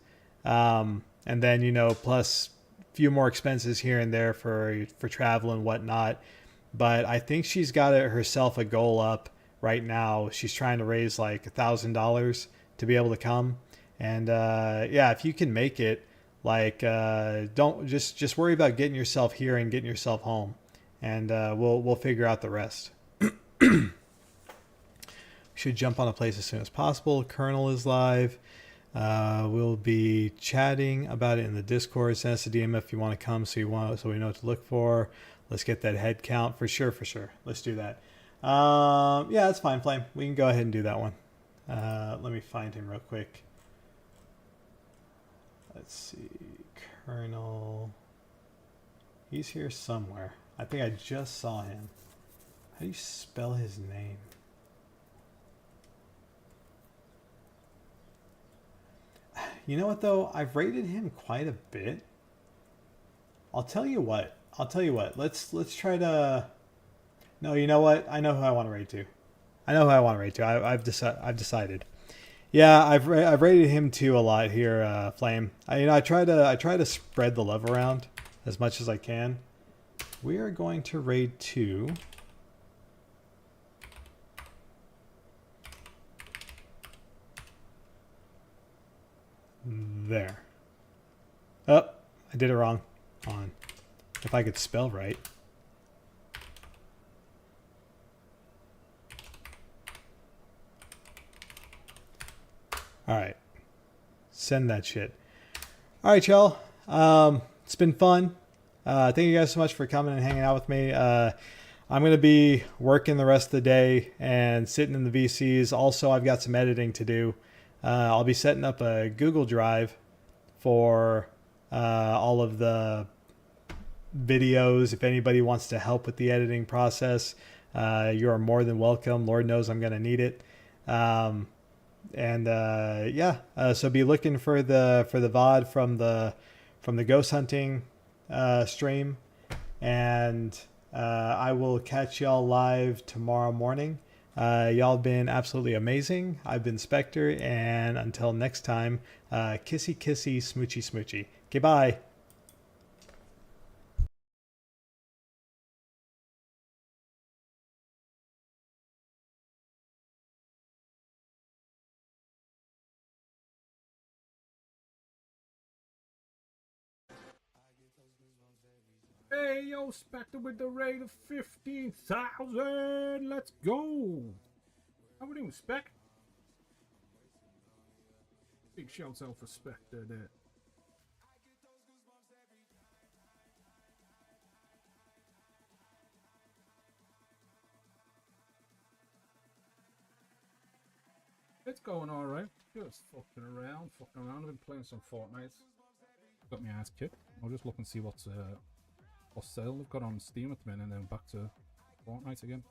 And then, you know, plus a few more expenses here and there for travel and whatnot. But I think she's got herself a goal up right now. She's trying to raise like $1,000 to be able to come. And yeah, if you can make it, like don't just worry about getting yourself here and getting yourself home, and we'll figure out the rest. Should jump on a place as soon as possible. Colonel is live. We'll be chatting about it in the Discord. Send us a DM if you want to come, so we know what to look for. Let's get that head count for sure. Let's do that. Yeah, that's fine, Flame. We can go ahead and do that one. Let me find him real quick. Let's see, Colonel. He's here somewhere. I think I just saw him. How do you spell his name? You know what though? I've rated him quite a bit. I'll tell you what. Let's try to. No, you know what? I know who I want to rate to. I've decided. Yeah, I've rated him too a lot here, Flame. I try to spread the love around as much as I can. We are going to raid 2. There. Oh, I did it wrong. Hold on. If I could spell right. All right. Send that shit. All right, y'all. It's been fun. Thank you guys so much for coming and hanging out with me. I'm going to be working the rest of the day and sitting in the VCs. Also, I've got some editing to do. I'll be setting up a Google Drive for all of the videos. If anybody wants to help with the editing process, you are more than welcome. Lord knows I'm going to need it. Yeah, so be looking for the VOD from the ghost hunting stream, and I will catch y'all live tomorrow morning. Y'all been absolutely amazing. I've been Spectre, and until next time, kissy kissy, smoochy smoochy. Okay, bye. Hey, yo, Spectre with the rate of 15,000. Let's go. How we doing, Spec? Big shouts out for Spectre there. It's going alright. Just fucking around. I've been playing some Fortnite. Got my ass kicked. I'll just look and see what sale they've got on Steam at the minute, and then back to Fortnite again.